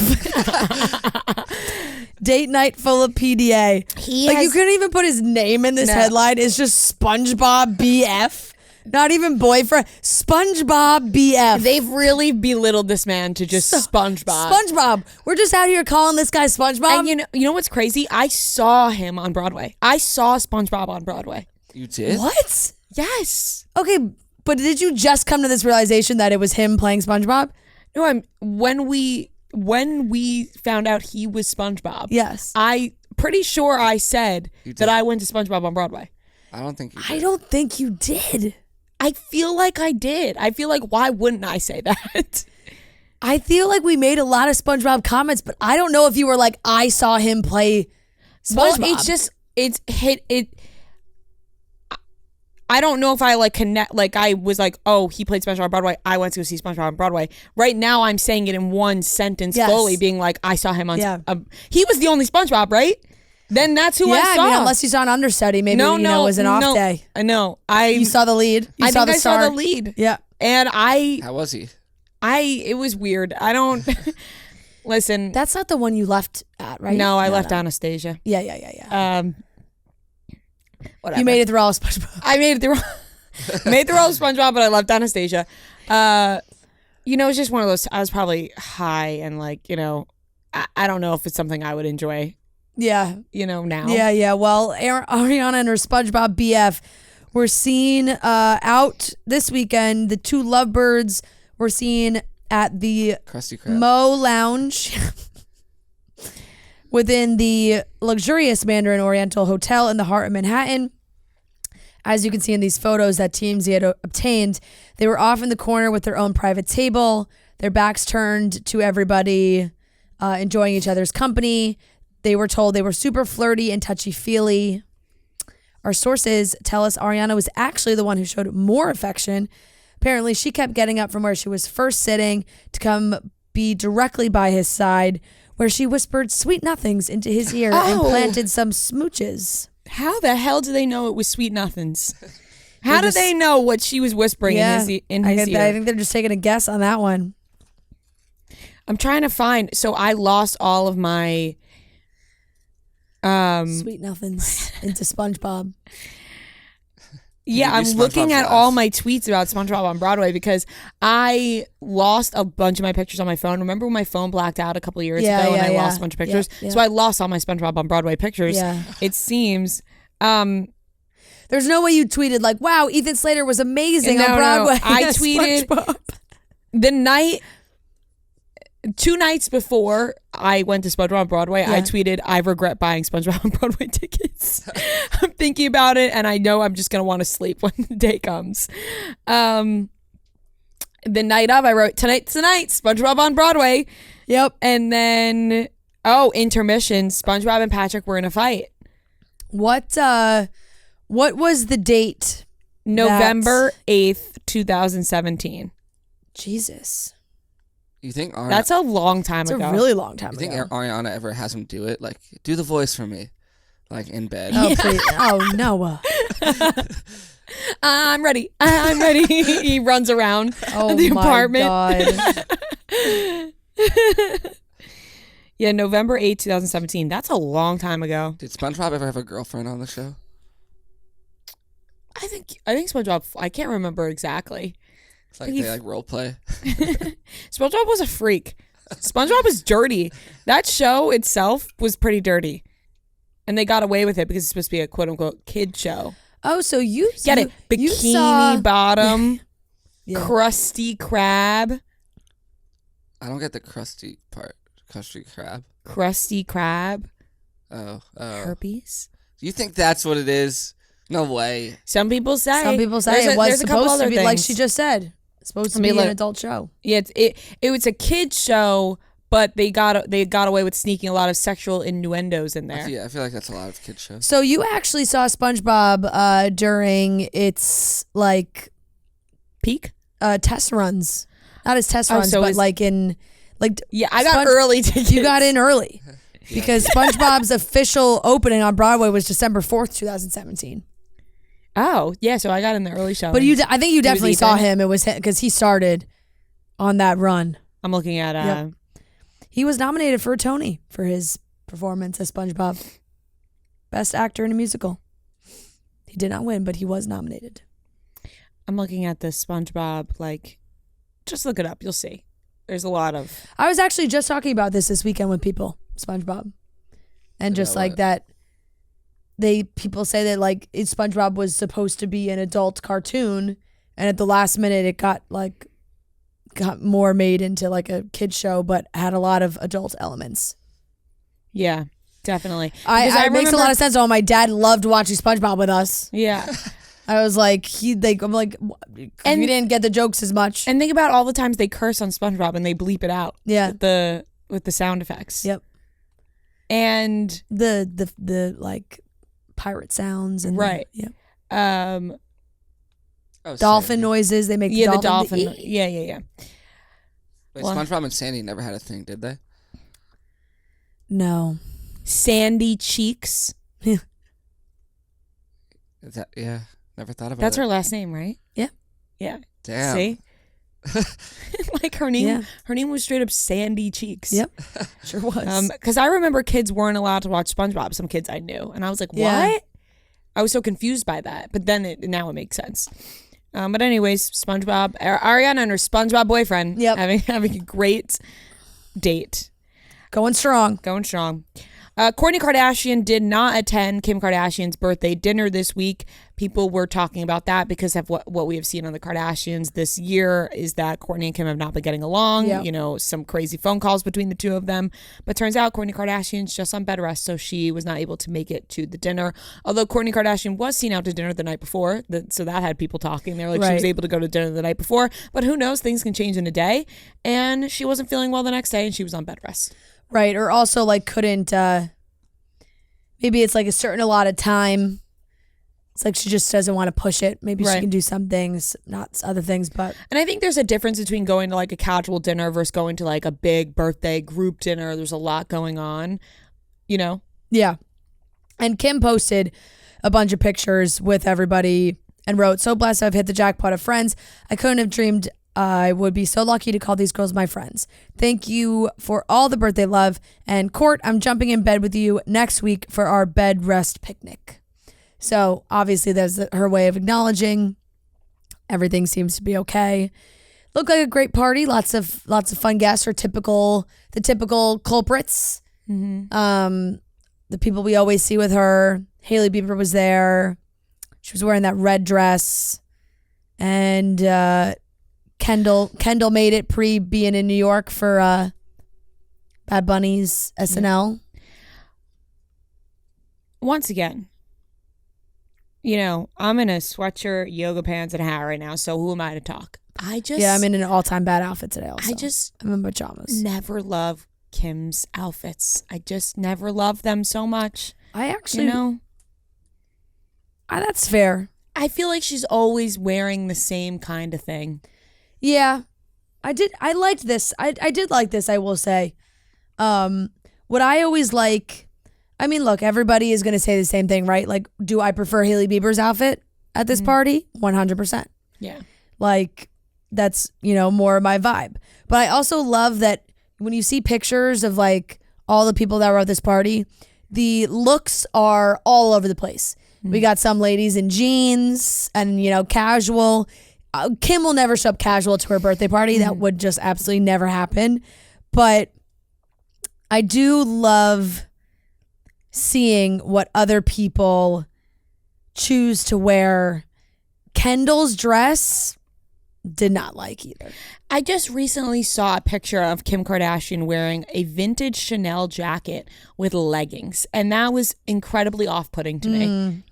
Date night full of PDA. You couldn't even put his name in this headline. It's just SpongeBob BF. Not even boyfriend. SpongeBob BF. They've really belittled this man to just SpongeBob. SpongeBob. We're just out here calling this guy SpongeBob. And you know what's crazy? I saw him on Broadway. I saw SpongeBob on Broadway. You did? What? Yes. Okay, but did you just come to this realization that it was him playing SpongeBob? No, when we found out he was SpongeBob. Yes. I pretty sure I said that I went to SpongeBob on Broadway. I don't think you did. I don't think you did. I feel like I did. I feel like, why wouldn't I say that? I feel like we made a lot of SpongeBob comments, but I don't know if you were like, I saw him play SpongeBob. Well, I don't know if I I was like, oh, he played SpongeBob on Broadway. I went to go see SpongeBob on Broadway. Right now, I'm saying it in one sentence fully, being like, I saw him on. He was the only SpongeBob, right? Then that's who I saw. I mean, unless you saw an understudy, maybe it was an off day. I know. You saw the lead. I saw the lead. Yeah. And How was he? It was weird. I don't listen. That's not the one you left at, right? No, I left Anastasia. Yeah. Whatever. You made it through all of SpongeBob. I made it through all of SpongeBob, but I left Anastasia. It's just one of those. I was probably high and I don't know if it's something I would enjoy. Yeah. Now. Yeah. Well, Ariana and her SpongeBob BF were seen out this weekend. The two lovebirds were seen at the Krusty Krab Mo Lounge within the luxurious Mandarin Oriental Hotel in the heart of Manhattan. As you can see in these photos that TMZ had obtained, they were off in the corner with their own private table, their backs turned to everybody, enjoying each other's company. They were told they were super flirty and touchy-feely. Our sources tell us Ariana was actually the one who showed more affection. Apparently, she kept getting up from where she was first sitting to come be directly by his side, where she whispered sweet nothings into his ear and planted some smooches. How the hell do they know it was sweet nothings? How do they know what she was whispering in his ear? I think they're just taking a guess on that one. I'm trying to find. So I lost all of my sweet nothings into SpongeBob. Yeah, I'm looking at all my tweets about SpongeBob on Broadway because I lost a bunch of my pictures on my phone. Remember when my phone blacked out a couple of years ago and I lost a bunch of pictures? Yeah. So I lost all my SpongeBob on Broadway pictures. Yeah. It seems. There's no way you tweeted like, wow, Ethan Slater was amazing on Broadway. No. I tweeted the night, 2 nights before I went to SpongeBob on Broadway, I tweeted, I regret buying SpongeBob on Broadway tickets. I'm thinking about it, and I know I'm just going to want to sleep when the day comes. The night of, I wrote, tonight's the night, SpongeBob on Broadway. Yep. And then, intermission, SpongeBob and Patrick were in a fight. What was the date? November 8th, 2017. Jesus. You think that's a long time ago? It's a really long time ago. You think Ariana ever has him do it? Like, do the voice for me, like in bed. Oh, please. Oh, Noah. I'm ready. I'm ready. He runs around the apartment. God. Yeah, November 8th, 2017. That's a long time ago. Did SpongeBob ever have a girlfriend on the show? I think SpongeBob, I can't remember exactly. It's like they like role play. SpongeBob was a freak. SpongeBob was dirty. That show itself was pretty dirty. And they got away with it because it's supposed to be a quote unquote kid show. Oh, so you get it? Bikini Bottom, Krusty Krab. I don't get the crusty part. Krusty Krab. Krusty Krab. Oh. Herpes. You think that's what it is? No way. Some people say. It was supposed to be like she just said. It's supposed to be an adult show. Yeah, it was a kid show, but they got away with sneaking a lot of sexual innuendos in there. I feel like that's a lot of kid shows. So you actually saw SpongeBob during its like peak test runs, not as test runs, but I got early tickets. You got in early because SpongeBob's official opening on Broadway was December 4th, 2017. Oh yeah, so I got in the early show. But I think you definitely saw him. It was because he started on that run. I'm looking at. He was nominated for a Tony for his performance as SpongeBob, Best Actor in a Musical. He did not win, but he was nominated. I'm looking at the SpongeBob. Just look it up. You'll see. There's a lot of. I was actually just talking about this weekend with people, SpongeBob, and just like that. People say that SpongeBob was supposed to be an adult cartoon, and at the last minute it got more made into like a kid show, but had a lot of adult elements. Yeah, definitely. It makes a lot of sense. Oh, my dad loved watching SpongeBob with us. Yeah. I was like, you didn't get the jokes as much. And think about all the times they curse on SpongeBob and they bleep it out. Yeah. With the sound effects. Yep. And the like pirate sounds and right. Dolphin Sandy. noises. They make the dolphin. Yeah. Wait, SpongeBob and Sandy never had a thing, did they? No. Sandy Cheeks. Is that Never thought about That's it. her last name, right? Yeah. Yeah. Damn. See? Her name her name was straight up Sandy Cheeks. Yep. Sure was. Because I remember kids weren't allowed to watch SpongeBob. Some kids I knew. And I was like, what? Yeah. I was so confused by that. But then now it makes sense. But anyways, SpongeBob, Ariana and her SpongeBob boyfriend having a great date. Going strong. Kourtney Kardashian did not attend Kim Kardashian's birthday dinner this week. People were talking about that because of what we have seen on the Kardashians this year is that Kourtney and Kim have not been getting along. Yep. Some crazy phone calls between the two of them. But turns out Kourtney Kardashian's just on bed rest, so she was not able to make it to the dinner. Although Kourtney Kardashian was seen out to dinner the night before, so that had people talking. They were like, She was able to go to dinner the night before. But who knows? Things can change in a day. And she wasn't feeling well the next day, and she was on bed rest. Right, or also couldn't, maybe it's a certain allotted time. It's she just doesn't want to push it. Maybe she can do some things, not other things, but. And I think there's a difference between going to a casual dinner versus going to a big birthday group dinner. There's a lot going on, Yeah. And Kim posted a bunch of pictures with everybody and wrote, "So blessed I've hit the jackpot of friends. I couldn't have dreamed I would be so lucky to call these girls my friends. Thank you for all the birthday love. And Court, I'm jumping in bed with you next week for our bed rest picnic." So obviously there's her way of acknowledging everything seems to be okay. Looked like a great party. Lots of fun guests. The typical culprits. Mm-hmm. The people we always see with her. Hailey Bieber was there. She was wearing that red dress. And Kendall made it pre being in New York for Bad Bunny's SNL. Once again, I'm in a sweatshirt, yoga pants, and a hat right now. So who am I to talk? I'm in an all-time bad outfit today. Also, I'm in pajamas. Never love Kim's outfits. I just never love them so much. I actually, that's fair. I feel like she's always wearing the same kind of thing. Yeah, I liked this. I did like this, I will say. What I always like, look, everybody is going to say the same thing, right? Do I prefer Hailey Bieber's outfit? at this party, 100%. Yeah. Like, that's, more of my vibe. But I also love that when you see pictures of like all the people that were at this party, the looks are all over the place. We got some ladies in jeans and, casual. Kim will never show up casual to her birthday party. That would just absolutely never happen. But I do love seeing what other people choose to wear. Kendall's dress, did not like either. I just recently saw a picture of Kim Kardashian wearing a vintage Chanel jacket with leggings, and that was incredibly off-putting to me.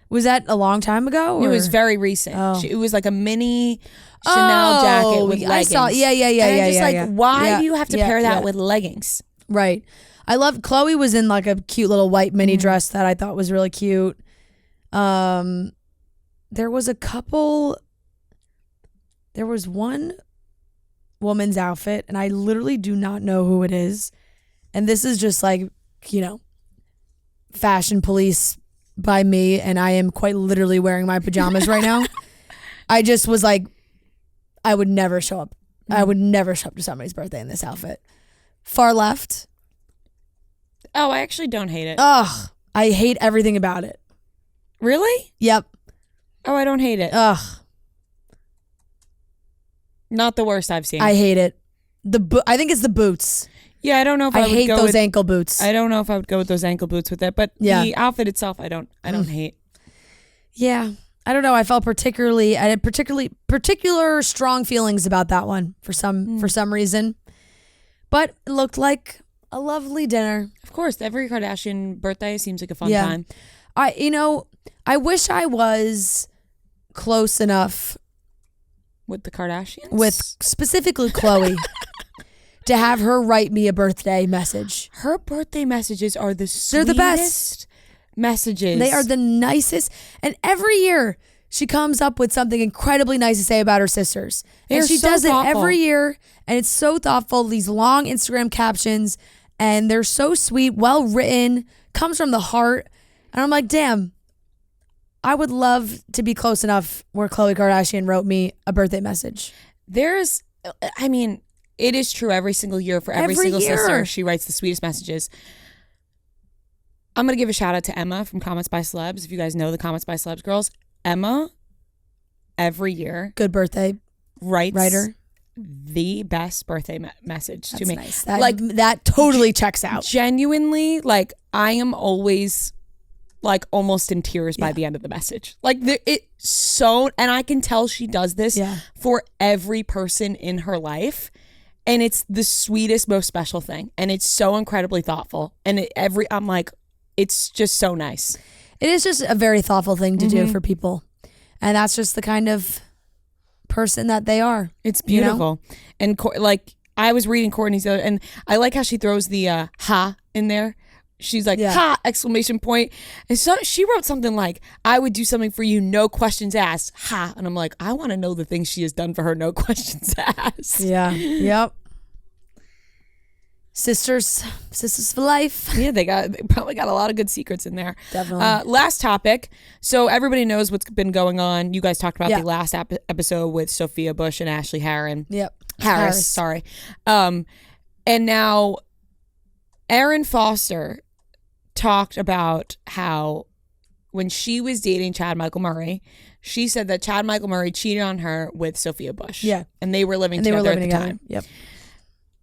Was that a long time ago? It was very recent. It was like a mini Chanel jacket with leggings. I saw. Yeah. And I'm just why do you have to pair that with leggings? Right. I love Chloe was in like a cute little white mini dress that I thought was really cute. There was one woman's outfit, and I literally do not know who it is. And this is just like, fashion police by me, and I am quite literally wearing my pajamas right now. I just was like, I would never show up. I would never show up to somebody's birthday in this outfit. Far left. Oh, I actually don't hate it. Ugh. I hate everything about it. Really? Yep. Oh, I don't hate it. Ugh. Not the worst I've seen. I hate it. I think it's the boots. Yeah, I don't know if I would hate go those with, ankle boots. I don't know if I would go with those ankle boots with it, but the outfit itself, I don't hate. Yeah, I don't know. I felt I had particular strong feelings about that one for some reason, but it looked like a lovely dinner. Of course, every Kardashian birthday seems like a fun time. I wish I was close enough with the Kardashians, with specifically Chloe. To have her write me a birthday message. Her birthday messages are the sweetest. They're the best messages. They are the nicest. And every year she comes up with something incredibly nice to say about her sisters. And she does it every year. And it's so thoughtful. These long Instagram captions. And they're so sweet, well written, comes from the heart. And I'm like, damn, I would love to be close enough where Khloe Kardashian wrote me a birthday message. It is true every single year for every single sister. She writes the sweetest messages. I'm going to give a shout out to Emma from Comments by Celebs. If you guys know the Comments by Celebs girls, Emma, every year. Good birthday. Writer. The best birthday message to me. Nice. That totally checks out. Genuinely, I am always almost in tears by the end of the message. And I can tell she does this for every person in her life. And it's the sweetest, most special thing. And it's so incredibly thoughtful. And I'm like, it's just so nice. It is just a very thoughtful thing to do for people. And that's just the kind of person that they are. It's beautiful. And I was reading Kourtney's and I like how she throws the ha in there. She's like, ha, exclamation point. And so she wrote something like, I would do something for you, no questions asked, ha. And I'm like, I want to know the things she has done for her, no questions asked. Yeah. Yep. Sisters for life. Yeah, they probably got a lot of good secrets in there. Definitely. Last topic. So everybody knows what's been going on. You guys talked about the last episode with Sophia Bush and Ashley Harris. Sorry. And now Erin Foster talked about how when she was dating Chad Michael Murray, she said that Chad Michael Murray cheated on her with Sophia Bush. Yeah. And they were living together at the time. Yep.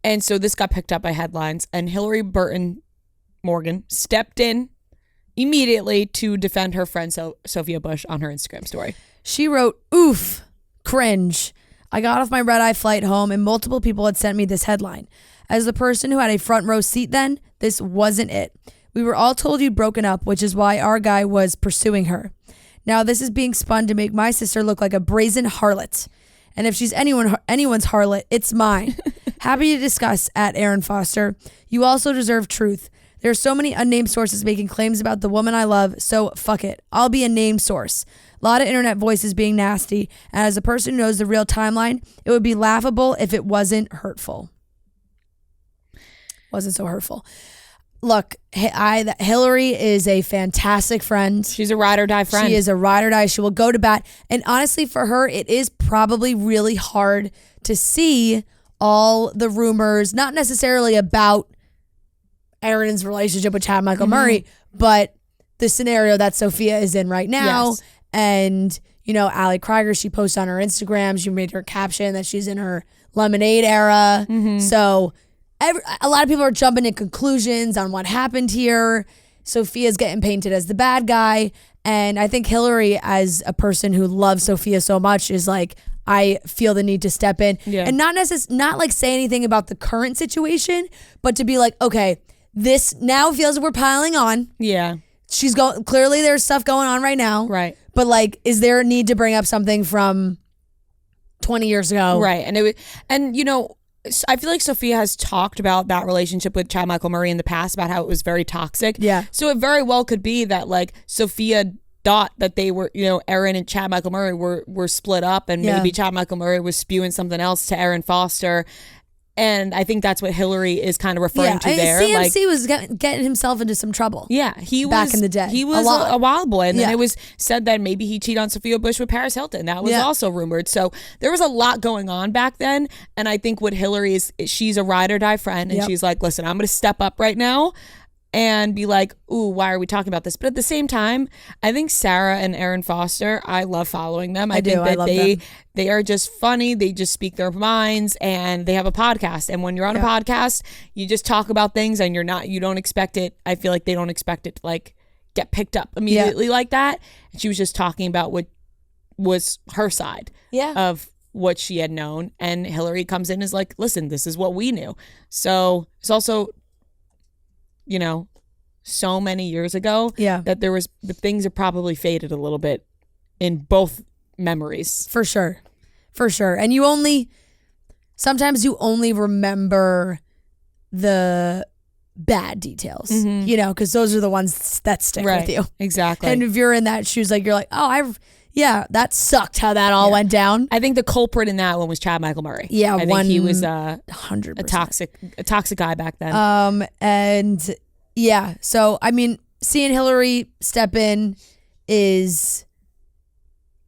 And so this got picked up by headlines, and Hilarie Burton Morgan stepped in immediately to defend her friend Sophia Bush on her Instagram story. She wrote, oof, cringe. I got off my red-eye flight home and multiple people had sent me this headline. As the person who had a front row seat then, this wasn't it. We were all told you'd broken up, which is why our guy was pursuing her. Now this is being spun to make my sister look like a brazen harlot. And if she's anyone's harlot, it's mine. Happy to discuss at Erin Foster. You also deserve truth. There are so many unnamed sources making claims about the woman I love, so fuck it. I'll be a named source. A lot of internet voices being nasty, and as a person who knows the real timeline, it would be laughable if it wasn't hurtful. Wasn't so hurtful. look, Hilarie is a fantastic friend. She's a ride or die friend. She is a ride or die. She will go to bat. And honestly, for her, it is probably really hard to see all the rumors, not necessarily about Aaron's relationship with Chad Michael Murray, but the scenario that Sophia is in right now. Yes. And, you know, Allie Krieger, she posted on her Instagram, she made her caption that she's in her Lemonade era. So a lot of people are jumping to conclusions on what happened here. Sophia's getting painted as the bad guy. And I think Hilarie, as a person who loves Sophia so much, is like, I feel the need to step in and not like say anything about the current situation, but to be like, okay, this now feels like we're piling on. Yeah. She's going, clearly there's stuff going on right now. Right. But like, is there a need to bring up something from 20 years ago? Right. And you know, I feel like Sophia has talked about that relationship with Chad Michael Murray in the past about how it was very toxic. Yeah. So it very well could be that like Sophia thought that they were, you know, Aaron and Chad Michael Murray were split up, and maybe Chad Michael Murray was spewing something else to Aaron Foster. And I think that's what Hilarie is kind of referring to there. CMC was getting himself into some trouble. Yeah, he was back in the day. He was a wild boy, and then Yeah. it was said that maybe he cheated on Sophia Bush with Paris Hilton. That was also rumored. So there was a lot going on back then. And I think what Hilarie is, she's a ride or die friend, and she's like, "Listen, I'm going to step up right now." And be like, ooh, why are we talking about this? But at the same time, I think Sarah and Aaron Foster, I love following them. I think that they are just funny. They just speak their minds, and they have a podcast. And when you're on a podcast, you just talk about things, and you don't expect it. I feel like they don't expect it to like get picked up immediately like that. And she was just talking about what was her side of what she had known. And Hilarie comes in and is like, listen, this is what we knew. So it's also, you know, so many years ago that the things have probably faded a little bit in both memories. For sure. And sometimes you only remember the bad details, you know, because those are the ones that stick with you. Exactly. And if you're in that shoes, like you're like, oh, that sucked how that all went down. I think the culprit in that one was Chad Michael Murray. Yeah, I think he was 100%. a toxic guy back then. And yeah, so I mean, seeing Hilarie step in is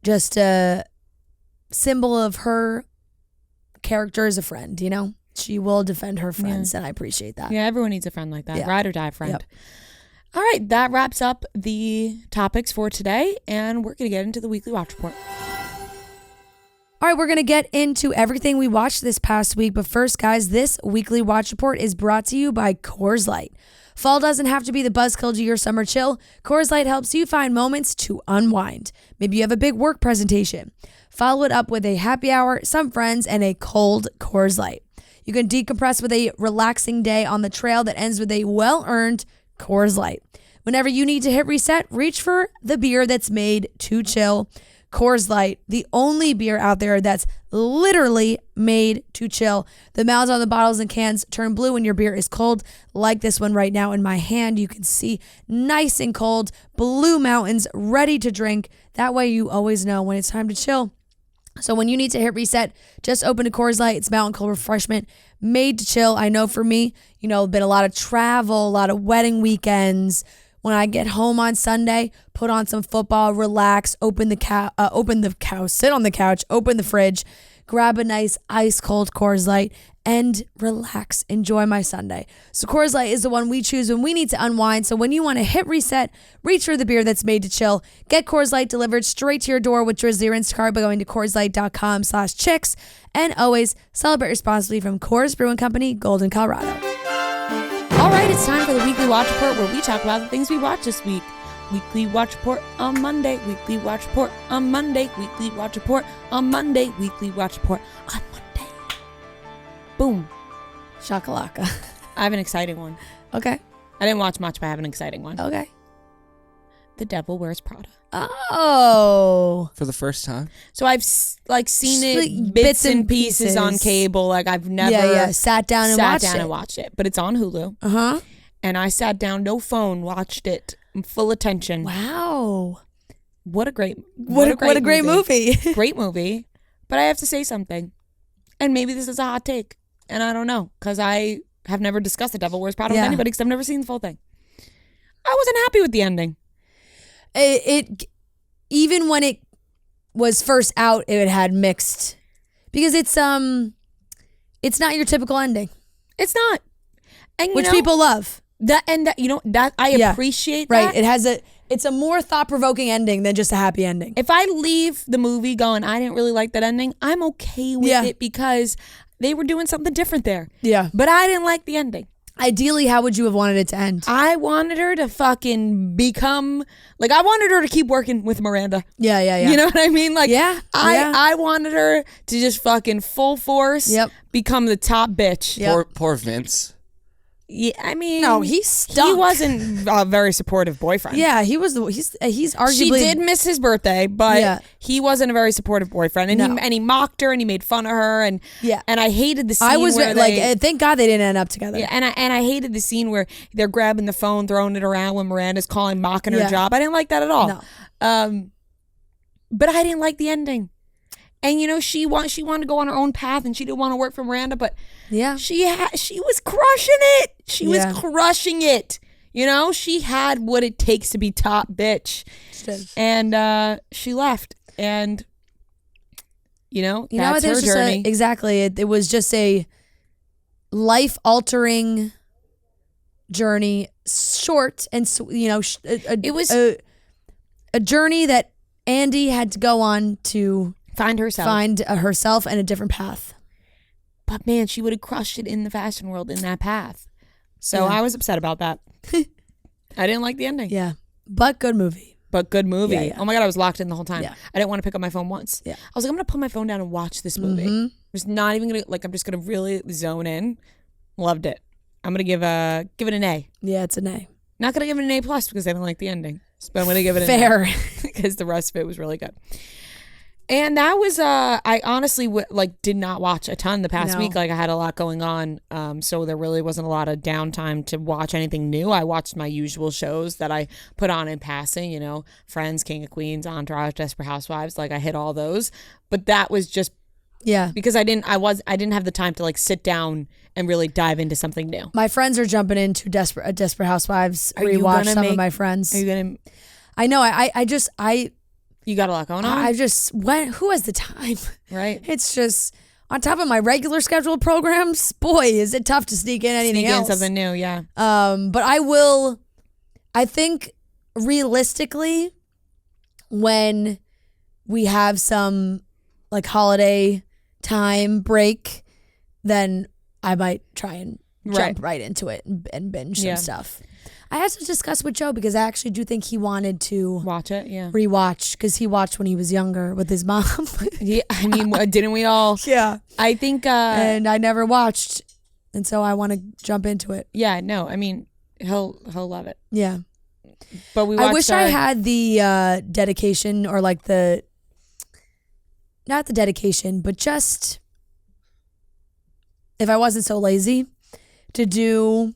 just a symbol of her character as a friend, you know? She will defend her friends, and I appreciate that. Yeah, everyone needs a friend like that. Yeah. Ride or die friend. Yep. All right, that wraps up the topics for today, and we're going to get into the weekly watch report. All right, we're going to get into everything we watched this past week. But first, guys, this weekly watch report is brought to you by Coors Light. Fall doesn't have to be the buzzkill to your summer chill. Coors Light helps you find moments to unwind. Maybe you have a big work presentation. Follow it up with a happy hour, some friends, and a cold Coors Light. You can decompress with a relaxing day on the trail that ends with a well-earned Coors Light. Whenever you need to hit reset, reach for the beer that's made to chill. Coors Light, the only beer out there that's literally made to chill. The mouths on the bottles and cans turn blue when your beer is cold, like this one right now in my hand. You can see nice and cold, blue mountains ready to drink. That way you always know when it's time to chill. So when you need to hit reset, just open a Coors Light. It's mountain cold refreshment made to chill. I know for me, you know, been a lot of travel, a lot of wedding weekends. When I get home on Sunday, put on some football, relax, sit on the couch, open the fridge, grab a nice ice cold Coors Light, and relax. Enjoy my Sunday. So Coors Light is the one we choose when we need to unwind. So when you want to hit reset, reach for the beer that's made to chill. Get Coors Light delivered straight to your door with Drizzly or Instacart by going to CoorsLight.com/chicks. And always celebrate responsibly from Coors Brewing Company, Golden, Colorado. All right, it's time for the weekly watch report where we talk about the things we watched this week. Weekly watch report on Monday. Weekly watch report on Monday. Weekly watch report on Monday. Weekly watch report on Monday. Boom. Shakalaka. I have an exciting one. Okay. I didn't watch much, but I have an exciting one. Okay. The Devil Wears Prada. Oh. For the first time? So I've seen it bits and pieces on cable. Like I've never sat down and watched it. But it's on Hulu. Uh-huh. And I sat down, no phone, watched it, full attention. Wow. What a great movie. Great movie. But I have to say something. And maybe this is a hot take. And I don't know. Because I have never discussed The Devil Wears Prada with Yeah. anybody because I've never seen the full thing. I wasn't happy with the ending. It even when it was first out, it had mixed because it's not your typical ending, It's not. And which people love. That I appreciate Right. that. It's a more thought-provoking ending than just a happy ending. If I leave the movie going, I didn't really like that ending, I'm okay with it because they were doing something different there. Yeah. But I didn't like the ending. Ideally, how would you have wanted it to end? I wanted her to fucking become, like, I wanted her to keep working with Miranda. Yeah. You know what I mean? Like, I wanted her to just fucking full force become the top bitch. Yep. Poor Vince. Yeah, I mean, No, he stunk. He wasn't a very supportive boyfriend. Yeah, he's arguably. She did miss his birthday, but he wasn't a very supportive boyfriend, and No. he mocked her and he made fun of her, and I hated the scene. I was where thank God they didn't end up together. Yeah, and I hated the scene where they're grabbing the phone, throwing it around when Miranda's calling, mocking her job. I didn't like that at all. No. But I didn't like the ending. And she wanted to go on her own path, and she didn't want to work for Miranda, but she was crushing it. She was crushing it. She had what it takes to be top bitch. And she left, and that's her journey. Exactly. It was just a life-altering journey, short and it was a journey that Andy had to go on to find herself and a different path. But man, she would have crushed it in the fashion world in that path. So I was upset about that. I didn't like the ending. Yeah, but good movie. Yeah. Oh my God, I was locked in the whole time. Yeah. I didn't want to pick up my phone once. Yeah. I was like, I'm gonna put my phone down and watch this movie. I'm just not even gonna I'm just gonna really zone in. Loved it. I'm gonna give it an A. Yeah, it's an A. Not gonna give it an A+ because I didn't like the ending, but I'm gonna give it an fair A because the rest of it was really good. And that was I honestly did not watch a ton the past week. Like I had a lot going on, so there really wasn't a lot of downtime to watch anything new. I watched my usual shows that I put on in passing, Friends, King of Queens, Entourage, Desperate Housewives. Like I hit all those, but that was just because I didn't have the time to sit down and really dive into something new. My friends are jumping into Desperate Housewives. Rewatch some of my friends. Are you gonna? I know. I You got a lot going on. I just went. Who has the time? Right. It's just on top of my regular scheduled programs. Boy, is it tough to sneak in anything else. Something new, yeah. But I will. I think realistically, when we have some holiday time break, then I might try and jump right into it and binge some stuff. I had to discuss with Joe because I actually do think he wanted to watch it, rewatch because he watched when he was younger with his mom. Yeah, I mean, didn't we all? Yeah, I think, and I never watched, and so I want to jump into it. Yeah, no, I mean, he'll love it. Yeah, but I wish I had the dedication or not the dedication, but just if I wasn't so lazy to do.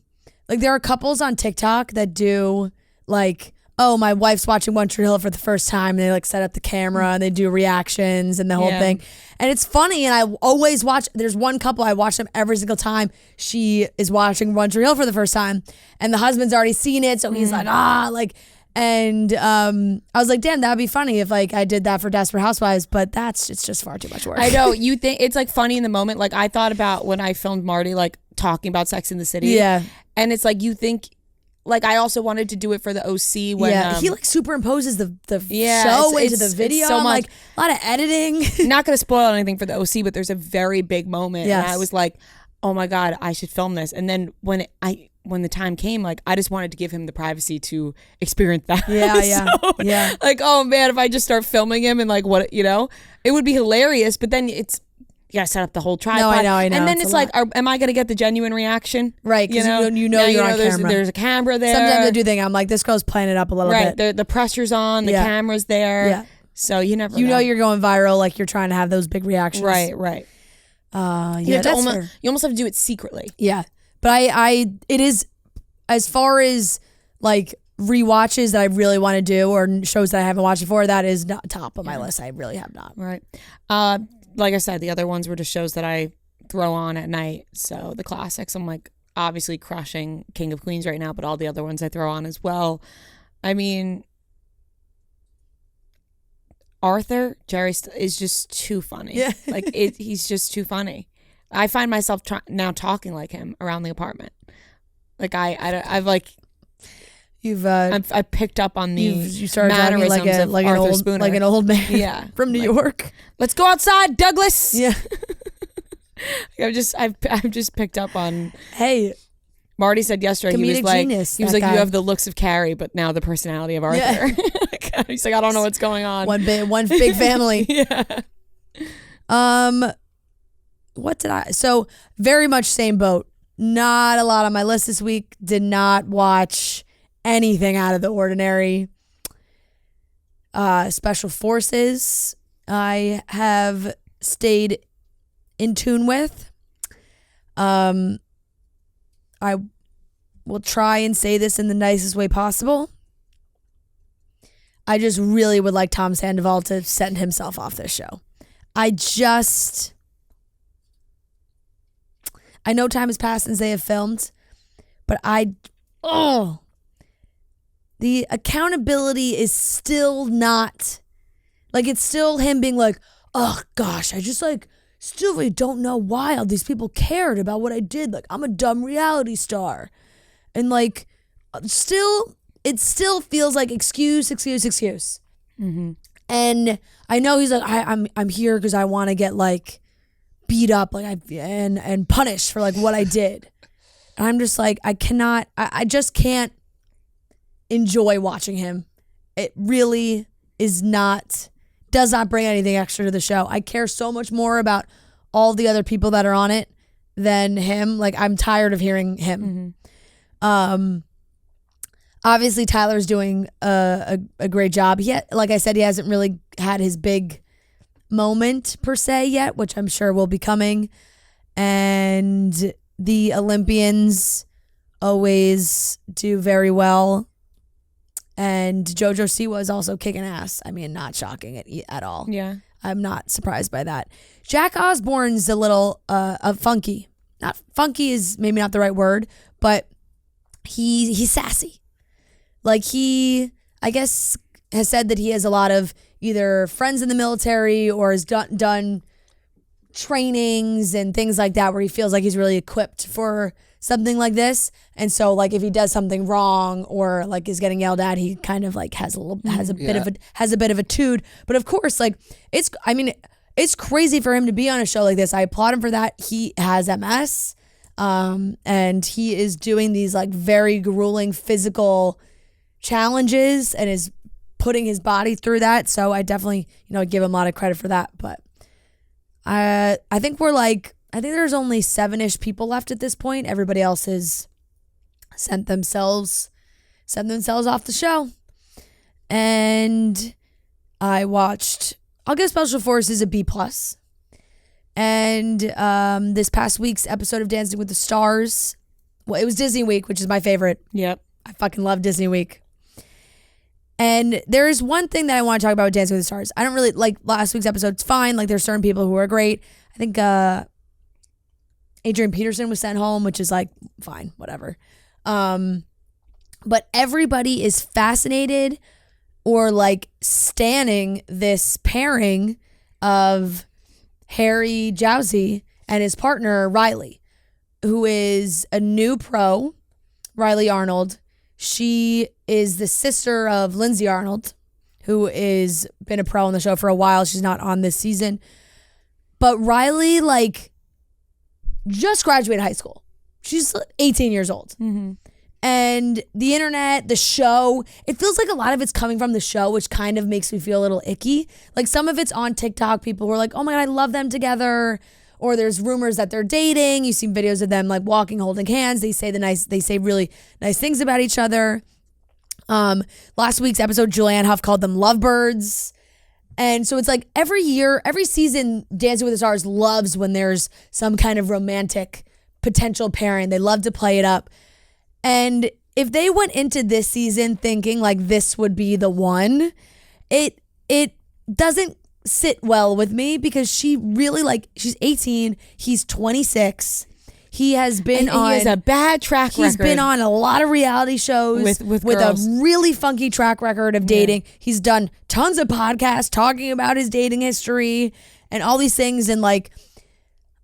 There are couples on TikTok that do oh, my wife's watching One Tree Hill for the first time. And they set up the camera and they do reactions and the whole thing. And it's funny. And I always watch. There's one couple I watch them every single time. She is watching One Tree Hill for the first time, and the husband's already seen it. So he's and I was like, damn, that'd be funny if I did that for Desperate Housewives. But it's just far too much work. I know. You think it's funny in the moment. I thought about when I filmed Marty talking about Sex in the City. Yeah. And it's you think, I also wanted to do it for the OC when he superimposes the show into the video. So much, a lot of editing. Not going to spoil anything for the OC, but there's a very big moment, and I was like, oh my God, I should film this. And then when the time came, I just wanted to give him the privacy to experience that. Yeah. Oh man, if I just start filming him and what it would be hilarious. But then you gotta set up the whole tripod. No, I know. And then it's am I gonna get the genuine reaction? Right, because you're on camera. There's a camera there. Sometimes I do think I'm this girl's playing it up a little bit. Right, the pressure's on, the camera's there. Yeah. So you never know. You're going viral, you're trying to have those big reactions. Right. Yeah, that's fair. You almost have to do it secretly. Yeah. But it is, as far as rewatches that I really want to do or shows that I haven't watched before, that is not top of my list. I really have not. Right. Like I said, the other ones were just shows that I throw on at night. So the classics, I'm obviously crushing King of Queens right now, but all the other ones I throw on as well. I mean, Arthur, Jerry is just too funny. Yeah. Like, he's just too funny. I find myself now talking like him around the apartment. Like, I've like... I picked up on the you started talking mannerisms like of an Arthur old Spooner. like an old man Yeah. from New York. Let's go outside, Douglas. Yeah. I've just picked up on. Hey, Marty said yesterday comedic he was like genius, you guy. have the looks of Carrie, but now the personality of Arthur. Yeah. He's like, I don't know what's going on. One big family. Yeah. What did I? So very much same boat. Not a lot on my list this week. Did not watch anything out of the ordinary. Special Forces I have stayed in tune with. I will try and say this in the nicest way possible. I just really would like Tom Sandoval to send himself off this show. I know time has passed since they have filmed, but the accountability is still not, like, it's still him being like, oh gosh, I just like still really don't know why all these people cared about what I did. Like, I'm a dumb reality star. And like, it still feels like excuse. Mm-hmm. And I know he's like, I'm here because I want to get like beat up, like and punished for like what I did. And I'm just like, I just can't enjoy watching him. It really does not bring anything extra to the show. I care so much more about all the other people that are on it than him. Like, I'm tired of hearing him. Mm-hmm. Obviously Tyler's doing a great job. Like I said, he hasn't really had his big moment per se yet, which I'm sure will be coming. And the Olympians always do very well. And JoJo Siwa is also kicking ass. I mean, not shocking at all. Yeah. I'm not surprised by that. Jack Osborne's a little funky. Not funky is maybe not the right word, but he's sassy. Like, he, I guess, has said that he has a lot of either friends in the military or has done trainings and things like that where he feels like he's really equipped for something like this. And so, like, if he does something wrong or like is getting yelled at, he kind of like has a bit of a tood. But of course, like, it's crazy for him to be on a show like this. I applaud him for that. He has MS, and he is doing these like very grueling physical challenges and is putting his body through that. So I definitely, give him a lot of credit for that. But I think there's only 7-ish people left at this point. Everybody else has sent themselves off the show. And I'll give Special Forces a B+. And this past week's episode of Dancing with the Stars, well, it was Disney Week, which is my favorite. Yep. I fucking love Disney Week. And there is one thing that I want to talk about with Dancing with the Stars. I don't really like last week's episode. It's fine. Like, there's certain people who are great. I think Adrian Peterson was sent home, which is like fine, whatever. But everybody is fascinated or like standing this pairing of Harry Jowsey and his partner Riley, who is a new pro, Riley Arnold. She is the sister of Lindsay Arnold, who is been a pro on the show for a while. She's not on this season. But Riley, like, just graduated high school. She's 18 years old. Mm-hmm. And the internet, the show, it feels like a lot of it's coming from the show, which kind of makes me feel a little icky. Like, some of it's on TikTok. People who are like, oh my God, I love them together. Or there's rumors that they're dating. You see videos of them like walking, holding hands. They say really nice things about each other. Last week's episode, Julianne Hough called them lovebirds. And so it's like every year, every season, Dancing with the Stars loves when there's some kind of romantic potential pairing. They love to play it up. And if they went into this season thinking like this would be the one, it doesn't sit well with me because she really, like, she's 18, he's 26. He has been and he has a bad track record. He's been on a lot of reality shows with a girls. really funky track record of dating. He's done tons of podcasts talking about his dating history and all these things. And like,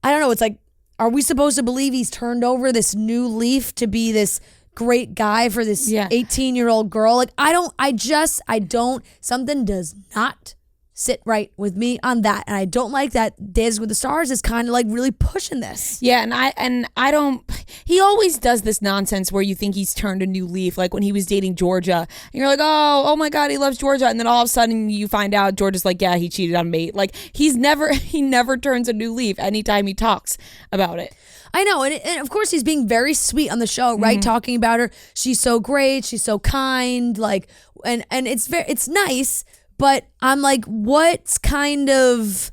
I don't know, it's like, are we supposed to believe he's turned over this new leaf to be this great guy for this 18-year-old girl? Like, I don't, something does not sit right with me on that. And I don't like that Dancing with the Stars is kind of like really pushing this. Yeah, and I don't, he always does this nonsense where you think he's turned a new leaf, like when he was dating Georgia. And you're like, oh my God, he loves Georgia. And then all of a sudden you find out Georgia's like, yeah, he cheated on me. Like, he never turns a new leaf anytime he talks about it. I know, and of course he's being very sweet on the show, right? Talking about her, she's so great, she's so kind, like, and it's nice, but I'm like, what kind of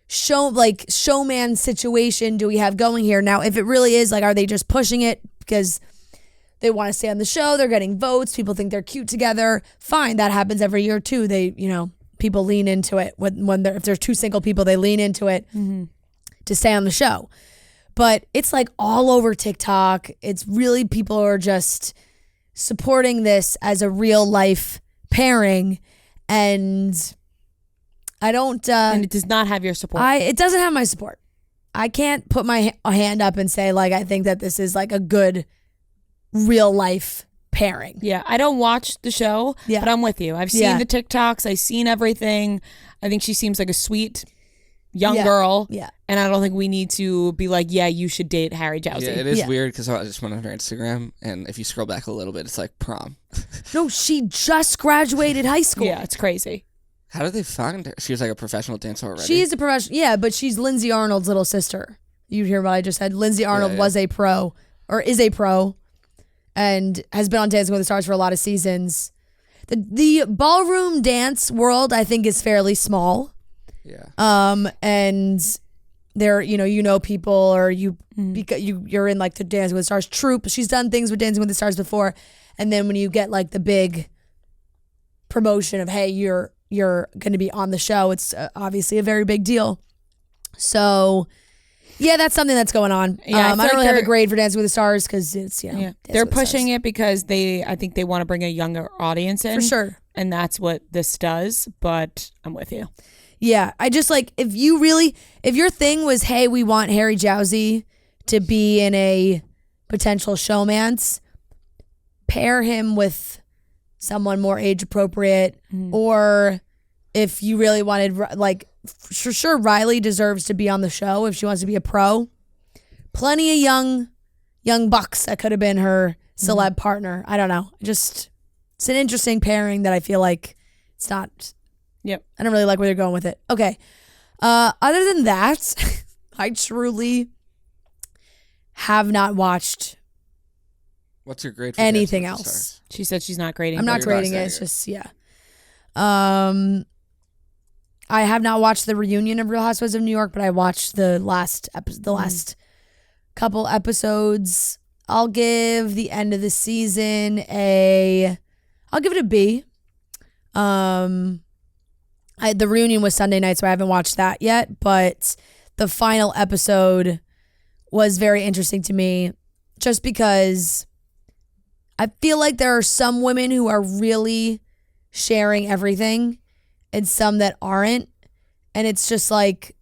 showman situation do we have going here now? If it really is like, are they just pushing it because they want to stay on the show? They're getting votes. People think they're cute together. Fine, that happens every year too. They, people lean into it if there's two single people, they lean into it to stay on the show. But it's like all over TikTok. It's really, people are just supporting this as a real life pairing. And I don't... and it does not have your support. It doesn't have my support. I can't put my hand up and say, like, I think that this is like a good real life pairing. Yeah, I don't watch the show, but I'm with you. I've seen the TikToks. I've seen everything. I think she seems like a sweet young girl. Yeah. And I don't think we need to be like, yeah, you should date Harry Jowsey. Yeah, it is weird because I just went on her Instagram, and if you scroll back a little bit, it's like prom. No, she just graduated high school. Yeah, it's crazy. How did they find her? She was like a professional dancer already. She's a professional, but she's Lindsay Arnold's little sister. You hear what I just said? Lindsay Arnold was a pro, or is a pro, and has been on Dancing with the Stars for a lot of seasons. The ballroom dance world, I think, is fairly small. Yeah. And there, people, or you're in like the Dancing with the Stars troupe. She's done things with Dancing with the Stars before, and then when you get like the big promotion of, hey, you're going to be on the show, it's obviously a very big deal. So yeah, that's something that's going on. I don't really have a grade for Dancing with the Stars because it's they're pushing it because I think they want to bring a younger audience in for sure, and that's what this does. But I'm with you. Yeah, I just like, if your thing was, hey, we want Harry Jowsey to be in a potential showmance, pair him with someone more age appropriate, or if you really wanted, like, for sure Riley deserves to be on the show if she wants to be a pro. Plenty of young bucks that could have been her celeb partner. I don't know. It's an interesting pairing that I feel like it's not... Yep. I don't really like where they're going with it. Okay. Other than that, I truly have not watched What's your grade for anything Dancing with the else. Stars? She said she's not grading. I'm not grading it. It's just, I have not watched the reunion of Real Housewives of New York, but I watched the last couple episodes. I'll give the end of the season I'll give it a B. The reunion was Sunday night, so I haven't watched that yet, but the final episode was very interesting to me just because I feel like there are some women who are really sharing everything and some that aren't. And it's just like,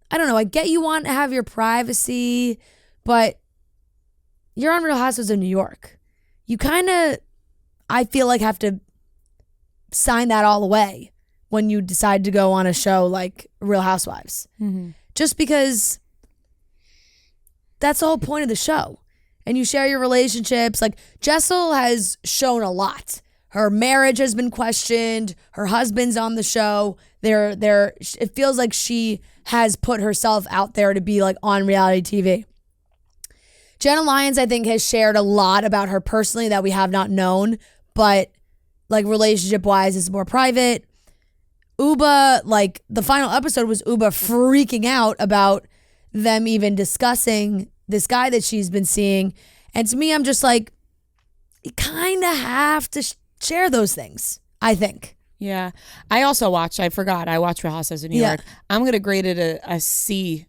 I don't know, I get you want to have your privacy, but you're on Real Housewives of New York. You kind of, I feel like, have to sign that all away when you decide to go on a show like Real Housewives. Just because that's the whole point of the show. And you share your relationships. Like, Jessel has shown a lot. Her marriage has been questioned. Her husband's on the show. It feels like she has put herself out there to be like on reality TV. Jenna Lyons, I think, has shared a lot about her personally that we have not known, but like relationship wise is more private. Uba, like the final episode was Uba freaking out about them even discussing this guy that she's been seeing. And to me, I'm just like, you kind of have to share those things, I think. Yeah. I also watched Real Housewives of New York. I'm going to grade it a C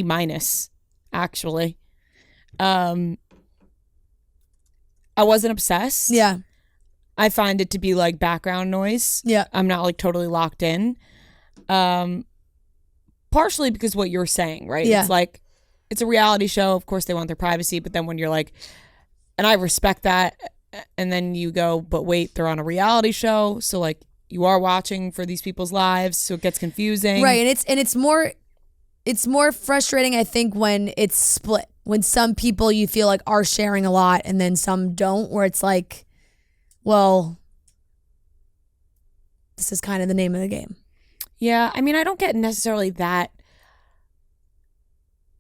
minus. actually. I wasn't obsessed. Yeah. I find it to be like background noise. Yeah. I'm not like totally locked in. Partially because what you're saying, right? Yeah. It's like, it's a reality show. Of course they want their privacy, but then when you're like, and I respect that, and then you go, but wait, they're on a reality show. So like you are watching for these people's lives. So it gets confusing. Right. And it's more frustrating, I think, when it's split. When some people you feel like are sharing a lot and then some don't, where it's like, well, this is kind of the name of the game. Yeah. I mean, I don't get necessarily that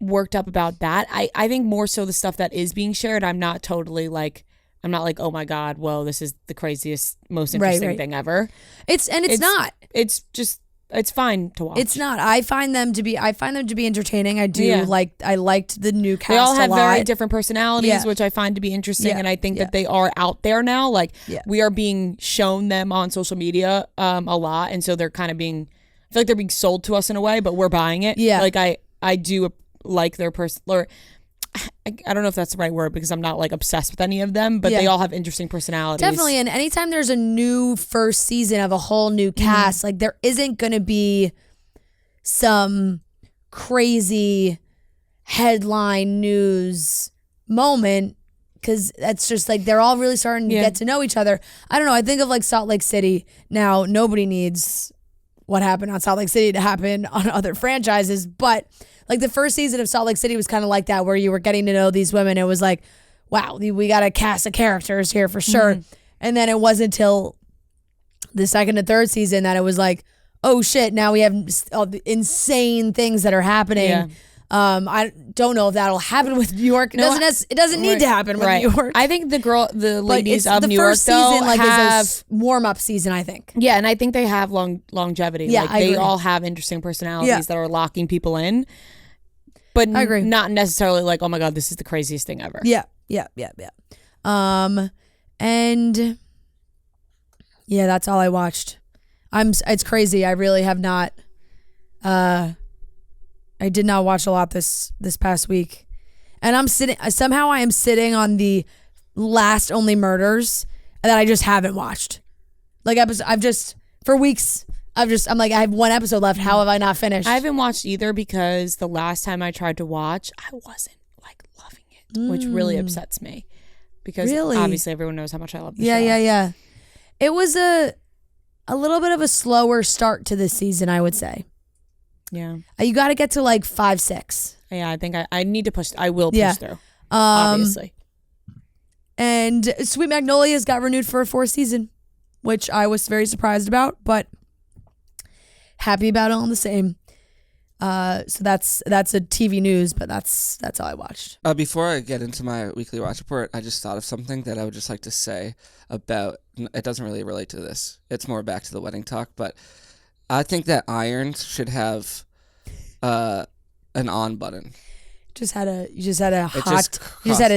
worked up about that. I think more so the stuff that is being shared, I'm not like, oh my God, whoa, this is the craziest, most interesting thing ever. It's not. It's just, it's fine to watch. It's not. I find them to be entertaining. I do I liked the new cast. They all have a lot. very different personalities, which I find to be interesting. And I think that they are out there now. Like we are being shown them on social media a lot. And so they're kind of being, I feel like they're being sold to us in a way, but we're buying it. Yeah. Like I do like their person, or I don't know if that's the right word because I'm not like obsessed with any of them, but they all have interesting personalities. Definitely. And anytime there's a new first season of a whole new cast, like there isn't going to be some crazy headline news moment, because that's just like they're all really starting to get to know each other. I don't know. I think of like Salt Lake City. Now, nobody needs what happened on Salt Lake City to happen on other franchises, but like the first season of Salt Lake City was kind of like that, where you were getting to know these women. It was like, wow, we got a cast of characters here for sure. And then it wasn't until the second and third season that it was like, oh shit, now we have all the insane things that are happening. Yeah. I don't know if that'll happen with New York. It doesn't need to happen with New York. I think the ladies of New York, York, though, season like have is a warm-up season, I think. Yeah, and I think they have longevity. Yeah, like I they agree. all have interesting personalities that are locking people in. But I agree. Not necessarily like, oh my God, this is the craziest thing ever. Yeah. And yeah, that's all I watched. It's crazy. I really have not. I did not watch a lot this past week, and I am sitting on the last Only Murders that I just haven't watched. Like for weeks. I'm like, I have one episode left. How have I not finished? I haven't watched either because the last time I tried to watch, I wasn't like loving it, which really upsets me because obviously everyone knows how much I love the show. Yeah. It was a little bit of a slower start to this season, I would say. Yeah. You got to get to like 5, 6. Yeah, I think I need to push. I will push through. Obviously. And Sweet Magnolias got renewed for a 4th season, which I was very surprised about, but happy about it all the same. So that's a TV news, but that's all I watched. Before I get into my weekly watch report, I just thought of something that I would just like to say about. It doesn't really relate to this. It's more back to the wedding talk, but I think that irons should have an on button. You just had a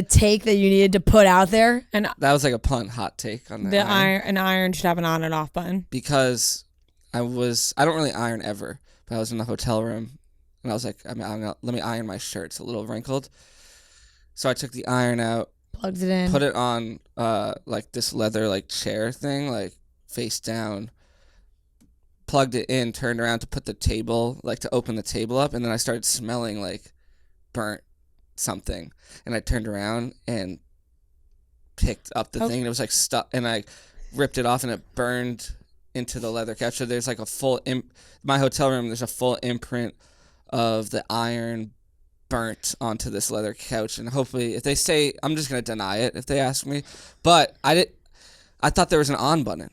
take that you needed to put out there, And That was like a hot take on the an iron should have an on and off button. Because I don't really iron ever, but I was in the hotel room and I was like, let me iron my shirt. It's a little wrinkled. So I took the iron out, plugged it in, put it on like this leather like chair thing, like face down, plugged it in, turned around to put the table, like to open the table up, and then I started smelling like burnt something. And I turned around and picked up the thing and it was like stuck, and I ripped it off and it burned into the leather couch. So there's like a full my hotel room, there's a full imprint of the iron burnt onto this leather couch. And hopefully, if they say, I'm just gonna deny it if they ask me, but I thought there was an on button.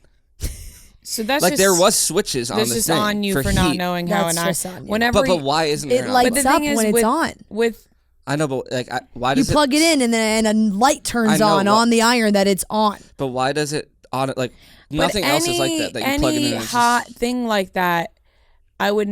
So that's like just, there was switches on the thing. This is on you for heat. not knowing how an That's iron. just on you. Whenever But why isn't there it an on lights button? up thing is when it's on. with I know, but like, why You does plug it in and then a light turns I know, on the iron that it's on. But why does it on it? Like nothing else is like that. That you plug it in. Any And it's hot just, thing like that, I would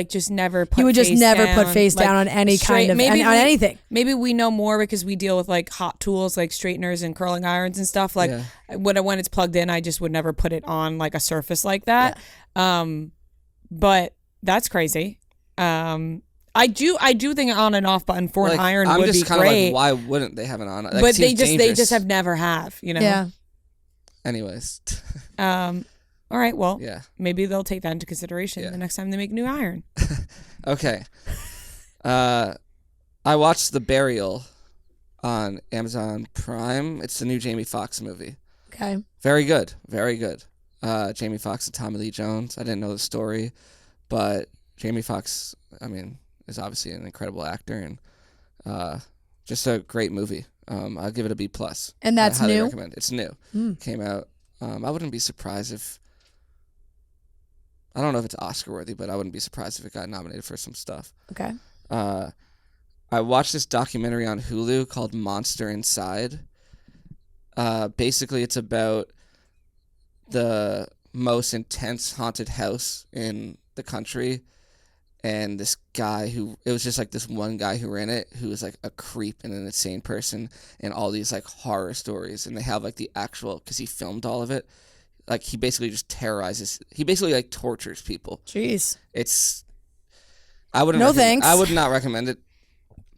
just never put. You would just face never down, put face like, down on any straight- kind of maybe on we- anything. Maybe we know more because we deal with like hot tools like straighteners and curling irons and stuff. Like when it's plugged in, I just would never put it on like a surface like that. But that's crazy. I do think an on and off button for an iron I'm would just be kind great. of like, why wouldn't they have an on? Like, But they dangerous. just have never have, you know. Yeah. Anyways. All right. Well. Yeah. Maybe they'll take that into consideration the next time they make a new iron. Okay. I watched The Burial on Amazon Prime. It's the new Jamie Foxx movie. Okay. Very good. Very good. Jamie Foxx and Tommy Lee Jones. I didn't know the story, but Jamie Foxx, I mean, is obviously an incredible actor and just a great movie. I'll give it a B+. And that's I highly new? recommend it. It's new. Came out. I wouldn't be surprised if, I don't know if it's Oscar worthy, but I wouldn't be surprised if it got nominated for some stuff. Okay. I watched this documentary on Hulu called Monster Inside. Basically, it's about the most intense haunted house in the country, and this guy it was just like this one guy who ran it, who was like a creep and an insane person, and all these like horror stories, and they have like the actual, because he filmed all of it, like he basically just terrorizes, he basically like tortures people. Jeez. I wouldn't. No thanks. I would not recommend it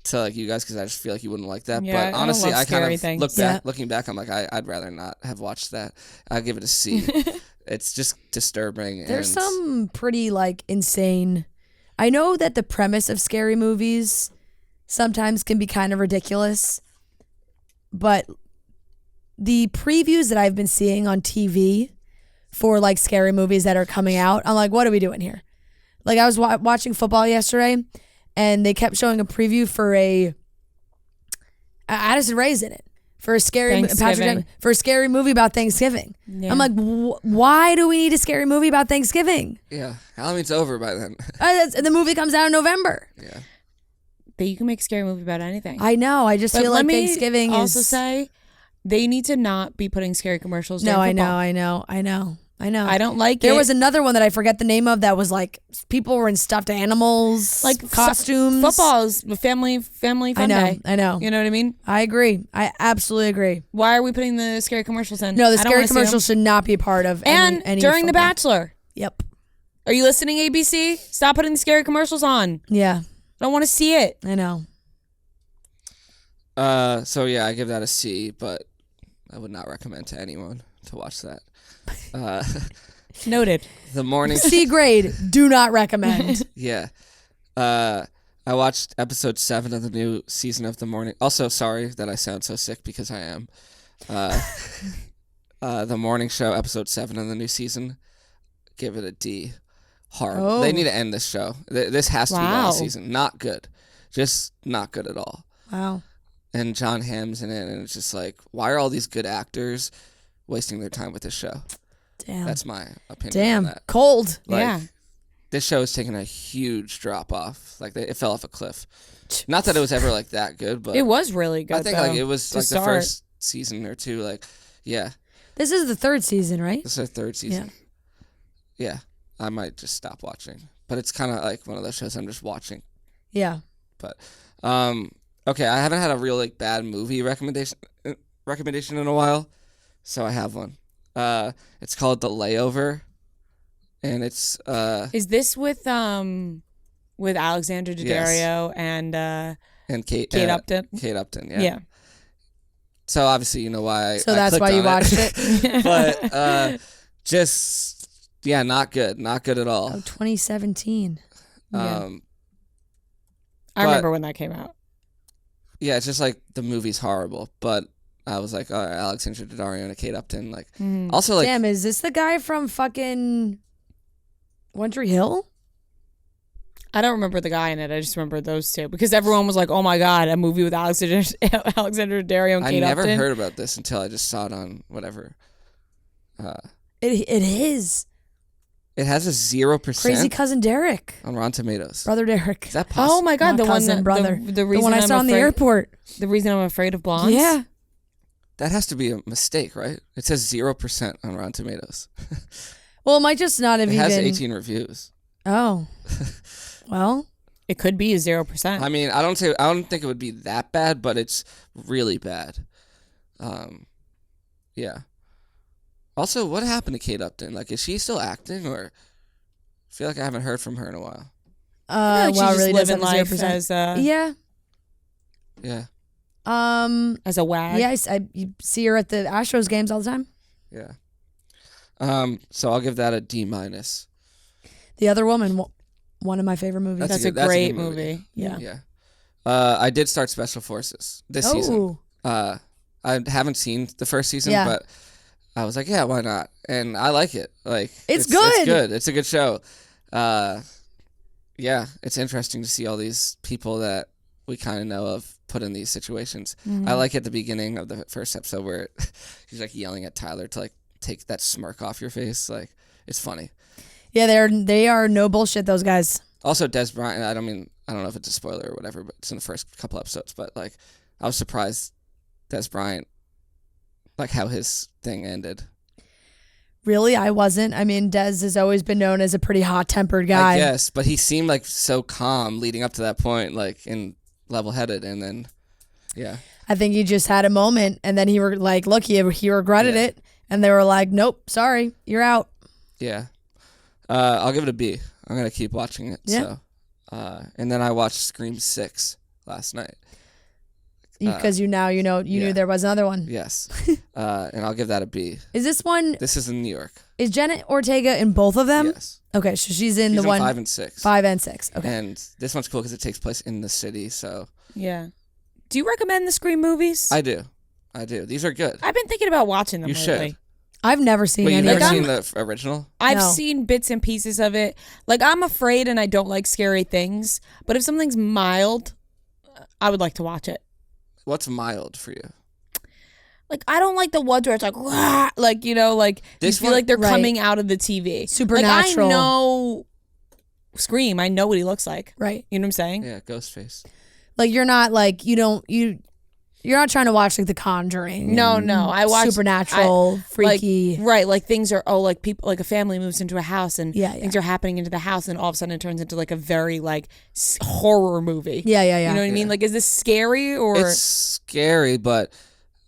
to like you guys, because I just feel like you wouldn't like that. Yeah, but honestly, I kind of things. looking back, I'm like, I'd rather not have watched that. I'd give it a C. It's just disturbing. There's some pretty like insane. I know that the premise of scary movies sometimes can be kind of ridiculous, but the previews that I've been seeing on TV for like scary movies that are coming out, I'm like, what are we doing here? Like I was watching football yesterday, and they kept showing a preview for Addison Rae's in it for a scary for a scary movie about Thanksgiving. Yeah. I'm like, why do we need a scary movie about Thanksgiving? Yeah, Halloween's over by then. The movie comes out in November. Yeah, but you can make a scary movie about anything. I know. I just feel like Thanksgiving also say they need to not be putting scary commercials. No, I know. I don't like it. There was another one that I forget the name of that was like people were in stuffed animals, like costumes. Football's a family fun day. I know. You know what I mean? I agree. I absolutely agree. Why are we putting the scary commercials in? No, the scary commercials should not be a part of any during The football. Bachelor. Yep. Are you listening, ABC? Stop putting the scary commercials on. Yeah. I don't want to see it. I know. So yeah, I give that a C, but I would not recommend to anyone to watch that. Noted. The morning C grade. Do not recommend. Yeah. I watched episode 7 of the new season of The Morning. Also, sorry that I sound so sick, because I am. The Morning Show, episode 7 of the new season. Give it a D. Horrible. Oh. They need to end this show. This has to be the last season. Not good. Just not good at all. Wow. And John Hamm's in it, and it's just like, why are all these good actors wasting their time with this show? Damn. That's my opinion. Damn. On that. Cold. Like, yeah. This show is taking a huge drop off. Like it fell off a cliff. Not that it was ever like that good, but it was really good. I think like it was like the first season or two. Like, yeah. This is the 3rd season, right? This is the 3rd season. Yeah. I might just stop watching, but it's kind of like one of those shows I'm just watching. Yeah. But okay, I haven't had a real like bad movie recommendation in a while, so I have one. It's called The Layover, and it's Is this with Alexander Daddario and Kate Upton? Kate Upton, yeah. Yeah. So obviously you know why. So that's why you watched it. But just not good at all. Oh, 2017. I remember when that came out. Yeah, it's just like the movie's horrible, but I was like, Alexander Daddario and Kate Upton, like also like. Damn, is this the guy from fucking One Tree Hill? I don't remember the guy in it. I just remember those two, because everyone was like, "Oh my god, a movie with Alexander Daddario and Kate Upton." I never heard about this until I just saw it on whatever. It is. It has a 0% Crazy Cousin Derek on Rotten Tomatoes. Brother Derek. Is that possible? Oh my god, Not the cousin, one brother. The reason one I saw in the airport. The reason I'm afraid of blondes. Yeah. That has to be a mistake, right? It says 0% on Rotten Tomatoes. Well, it might just not have It even. has 18 reviews. Oh. Well. It could be 0%. I mean, I don't think it would be that bad, but it's really bad. Yeah. Also, what happened to Kate Upton? Like, is she still acting, or I feel like I haven't heard from her in a while? I feel like wow, she's really just does have living a 0%. life as Yeah. Yeah. as a wag. Yeah, you see her at the Astros games all the time. Yeah. So I'll give that a D-. The Other Woman, one of my favorite movies. That's a a good great movie. movie. Yeah. Yeah. I did start Special Forces this season. I haven't seen the first season, Yeah. but I was like, yeah, why not? And I like it. Like It's good. It's good. It's a good show. Yeah, it's interesting to see all these people that we kind of know of put in these situations. I like at the beginning of the first episode where he's like yelling at Tyler to like take that smirk off your face. Like it's funny. Yeah, they are no bullshit, those guys. Also, Des Bryant. I don't know if it's a spoiler or whatever, but it's in the first couple episodes. But like, I was surprised Des Bryant, like how his thing ended. Really, I wasn't. I mean, Des has always been known as a pretty hot-tempered guy. I guess, but he seemed like so calm leading up to that point, like and level-headed, and then, yeah. I think he just had a moment, and then he were like, look, he regretted it, and they were like, nope, sorry, you're out. Yeah. I'll give it a B. I'm gonna keep watching it. Yeah. So, and then I watched Scream 6 last night. Because you knew there was another one. Yes. And I'll give that a B. Is this one? This is in New York. Is Jenna Ortega in both of them? Yes. Okay, so she's in She's the one 5 and 6. 5 and 6. Okay. And this one's cool because it takes place in the city. So Yeah. Do you recommend the Scream movies? I do. These are good. I've been thinking about watching them You lately. should. I've never seen Wait, you've any of never them. seen the original? I've No. seen bits and pieces of it. Like, I'm afraid and I don't like scary things. But if something's mild, I would like to watch it. What's mild for you? Like, I don't like the ones where it's like, "Wah!" Like, you know, like This you feel one- like they're Right. coming out of the TV. Supernatural. Like, I know Scream. I know what he looks like. Right. You know what I'm saying? Yeah, Ghostface. Like you're not like you're not trying to watch like The Conjuring. No. and I watch Supernatural, freaky. Like, right. Like things are, like people, like a family moves into a house and Yeah, things are happening into the house and all of a sudden it turns into like a very like horror movie. Yeah. You know what I mean? Like, is this scary or? It's scary, but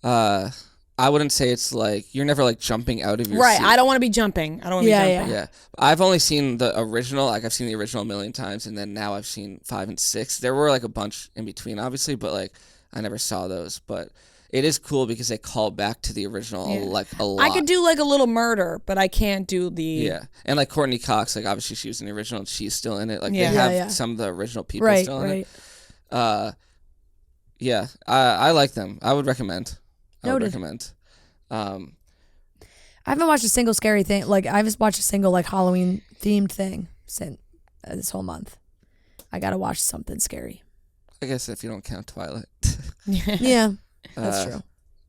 I wouldn't say it's like you're never like jumping out of your Right. seat. I don't want to be jumping. I don't want to be jumping. Yeah, I've only seen the original. Like I've seen the original a million times, and then now I've seen 5 and 6. There were like a bunch in between, obviously, but like I never saw those. But it is cool because they call back to the original like a lot. I could do like a little murder, but I can't do the. Yeah, and like Courtney Cox, like obviously she was in the original, and she's still in it. Like Yeah. they have Yeah. some of the original people Right. still in Right. it. Yeah, I like them. I would recommend. Noted. Um, I haven't watched a single scary thing. Like I haven't watched a single like Halloween themed thing since this whole month. I gotta watch something scary. I guess if you don't count Twilight. Yeah, that's true.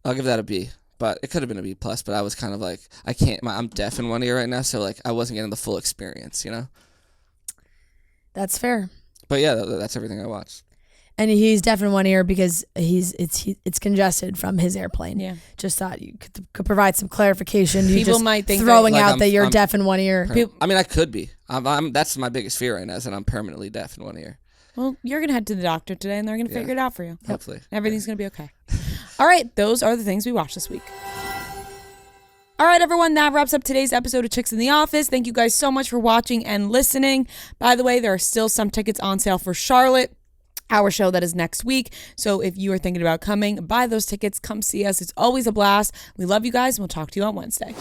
I'll give that a B, but it could have been a B plus. But I was kind of like, I'm deaf in one ear right now, so like I wasn't getting the full experience, you know. That's fair. But yeah, that's everything I watched. And he's deaf in one ear because it's congested from his airplane. Yeah. Just thought you could provide some clarification. You People just might think throwing that- out Like, that you're I'm- deaf in one ear. I mean, I could be. That's my biggest fear right now is that I'm permanently deaf in one ear. Well, you're going to head to the doctor today and they're going to figure it out for you. Hopefully, Everything's going to be okay. All right. Those are the things we watched this week. All right, everyone, that wraps up today's episode of Chicks in the Office. Thank you guys so much for watching and listening. By the way, there are still some tickets on sale for Charlotte, our show that is next week. So if you are thinking about coming, buy those tickets. Come see us. It's always a blast. We love you guys, and we'll talk to you on Wednesday.